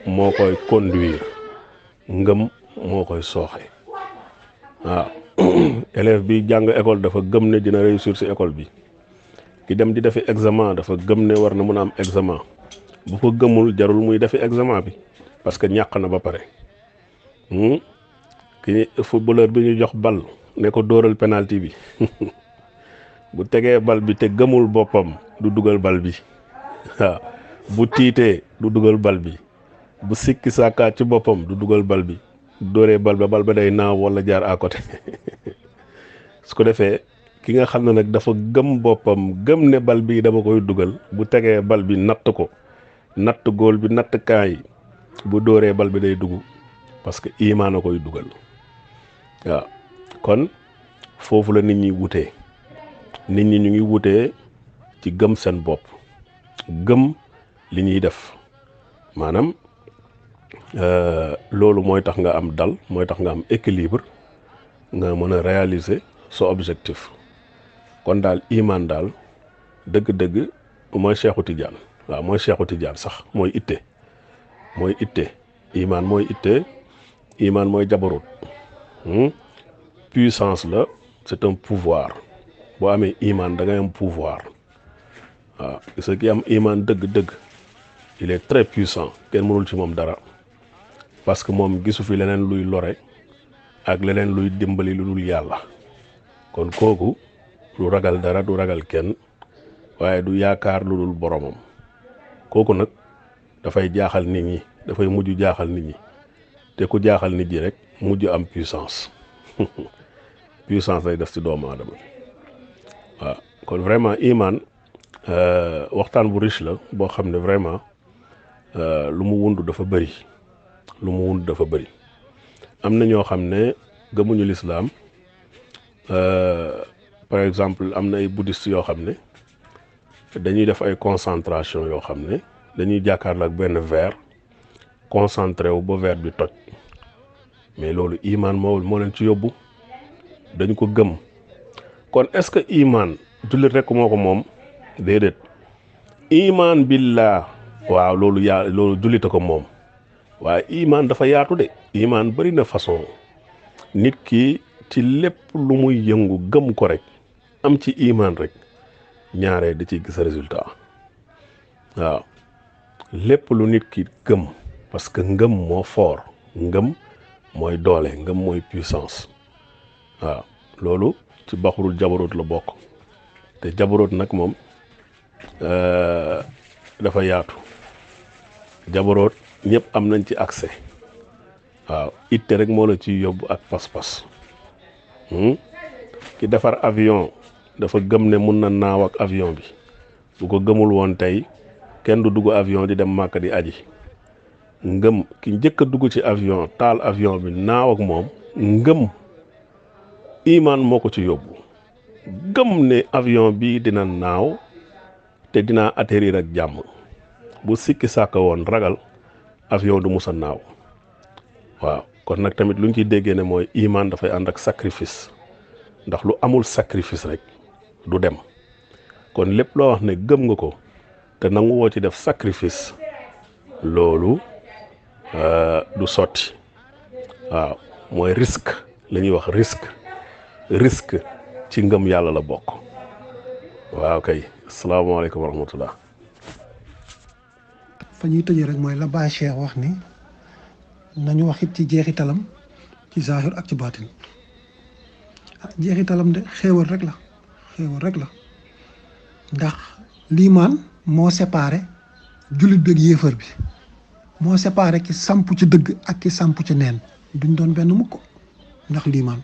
moo koy conduire ngëm moo koy sooxe waaw élève bi jàng école dafa gëm ne dina réussir si école bi ki dem di defi examen dafa gëm ne war na mën a am examen bu ko gëmul jarul muy defi examen bi parce que ñàkk na ba pare ki footballeur bi ñu jox bal ne ko dóoral penalty bi bu tegee bal bi te gëmul boppam du dugal bal bi waaw bu tiitee du dugal bal bi bu sikki sàkkaat ci boppam du dugal bal bi dóoree bal ba day naaw wala jaar à côté su ko defee ki nga xam ne nag dafa gëm boppam gëm ne bal bi dama koy dugal bu tegee bal bi natt ko natt góol bi natt kaay bu dóoree bal bi day dugg parce que imaan a koy dugal waaw kon foofu la nit ñi wutee nit ñi ñu ngi wutee ci gëm seen bopp gëm li ñuy def maanaam loolu mooy tax nga am dal mooy tax nga am équilibre nga mën a réaliser sa objectif kon daal iman daal dëgg-dëgg mooy Cheikhu Tidiane waaw mooy Cheikhu Tidiane sax mooy itte iman mooy itte iman mooy jabarut puissance la c'est un pouvoir boo amee iman da ngay am pouvoir waaw gis ki am iman dëgg-dëgg il est très puissant kenn mënul ci moom dara parce que moom gisu fi leneen luy lore ak leneen luy dimbali lu dul yàlla kon kooku du ragal dara du ragal kenn waaye du yaakaar lu dul boromam kooku nag dafay jaaxal nit ñi dafay mujj jaaxal nit ñi te ku jaaxal nit ñi rek mujj am puissance puissance lay def ci doomu aadama waaw kon vraiment iman waxtaan bu riche la boo xam ne vraiment lu mu wund dafa bëri am na ñoo xam ne gëmuñu l'islam par exemple am na ay bouddhistes yoo xam ne dañuy def ay concentration yoo xam ne dañuy jàkkaarloo ak benn verre concentré wu ba verre bi toj mais loolu iman moo leen ci yóbbu dañ ko gëm kon est-ce que iman jullit rek moo ko moom déedéet iman billah waaw loolu jullit a ko moom waaye iman dafa yaatu de iman bari na façon nit ki ci lépp lu muy yëngu gëm ko rek am ci iman rek ñaaree da ciy gis résultat waaw lépp lu nit ki gëm parce que ngëm moo fort ngëm mooy doole ngëm mooy puissance waaw loolu ci baxurul jabaroot la bokk te jabaroot nag moom dafa yaatu jabaroot ñëpp am nañ ci accès waaw itte rek moo la ci yóbbu ak pas-pas ki defar avion dafa gëm ne mun na naaw ak avion bi bu ko gëmul woon tey kenn du dugg avion di dem Màkka di aji ngëm ki njëkk a dugg ci avion taal avion bi naaw ak moom ngëm iman moo ko ci yóbbu gëm ne avion bi dina naaw te dinaa atterrir ak jàmm bu sikki sàkka woon ragal avion du musa naaw waaw kon nag tamit lu ñu ciy déggee ne mooy iman dafay ànd ak sacrifice ndax lu amul sacrifice rek du dem kon lépp loo wax ne gëm nga ko te nangu woo ci def sacrifice loolu du sotti waaw mooy risque la ñuy wax risque ci ngëm yàlla la bokk waaw kay asalaamaaleykum wa rahmatullah fa ñuy tëjee rek mooy la Baye Cheikh wax ni nañu wax it ci jeexitalam ci zahir ak ci baatin jeexitalam de xéewal rek la ndax liimaan moo séparé jullit bi ak yéefar bi moo séparé ki samp ci dëgg ak ki samp ci neen duñ doon benn mukk ndax liimaan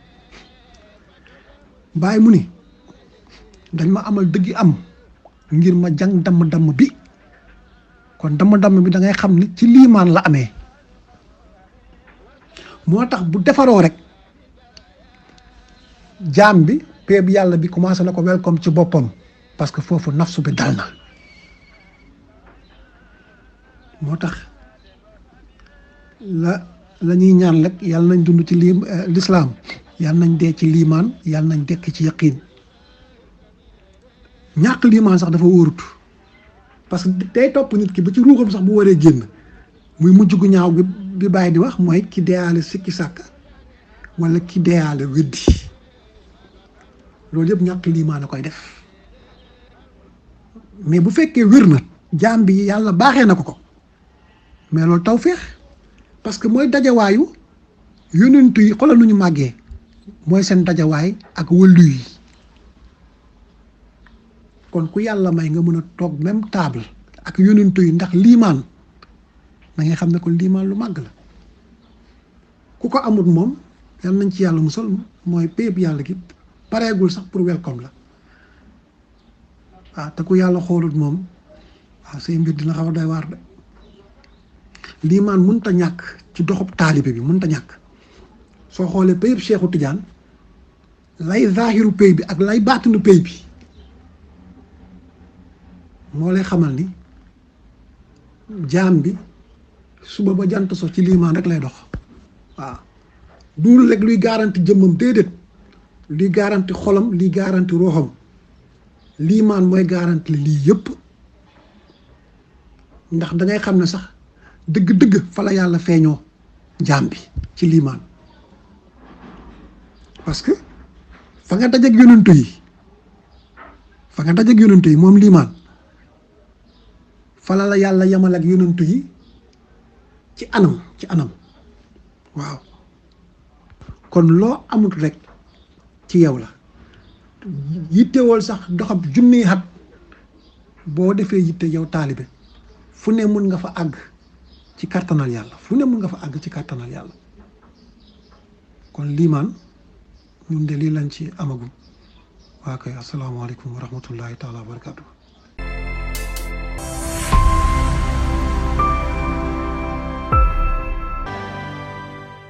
Baye mu ni dañ ma amal dëggi am ngir ma jàng damm bi kon damm bi da ngay xam ni ci liimaan la amee moo tax bu defaroo rek jaam bi peeb yàlla bi commencé na ko welcome ci boppam parce que foofu nafsu bi dal na moo tax la ñuy ñaan rek yàlla nañ dund ci lislaam yàlla nañ dee ci liimaan yàlla nañ dekk ci yaqiin ñàkk liimaan sax dafa wóorut parce que day topp nit ki ba ci ruuxam sax bu waree génn muy mujj gu ñaaw bi bàyyi di wax mooy ki deyaale sikki sàkk wala ki deyaale weddi loolu yëpp ñàkk liimaan a koy def mais bu fekkee wér na jaam bi yàlla baaxee na ko mais loolu tawfeex parce que mooy dajawaayu yonentu yi xoolal nu ñu màggee mooy seen dajawaay ak wëllu yi kon ku yàlla may nga mën a toog même table ak yonentu yi ndax liimaan da ngay xam ne kon liimaan lu màgg la ku ko amut moom yal nañ ci yàlla musal mooy péeb yàlla gi pareegul sax pour welcome la waaw te ku yàlla xoolut moom waaw say mbir dina xaw a doy waar de liimaan mënut a ñàkk ci doxub taalibe bi mënut a ñàkk soo xoolee péyib Seexu Tijaan lay zaahiru péy bi ak lay baatinu péy bi moo lay xamal ni jaam bi suba ba jant so ci liimaan rek lay dox waaw duul rek luy garanti jëmmam déedéet luy garanti xolam luy garanti roxam liimaan mooy garanti lii yëpp ndax da ngay xam ne sax dëgg-dëgg fa la yàlla feeñoo jaam bi ci liimaan parce que fa nga dajeeg yonentu yi moom liimaan fa la yàlla yamal ak yonentu yi ci anam waaw kon loo amut rek ci yow la yittewool sax doxab junniy xat boo defee yitte yow taalibe fu ne mun nga fa àgg ci kàttanal yàlla kon liimaan ñun de lii lañ ci amagum waa kay asalaamaaleykum wa rahmatullahi taala wa barakatuh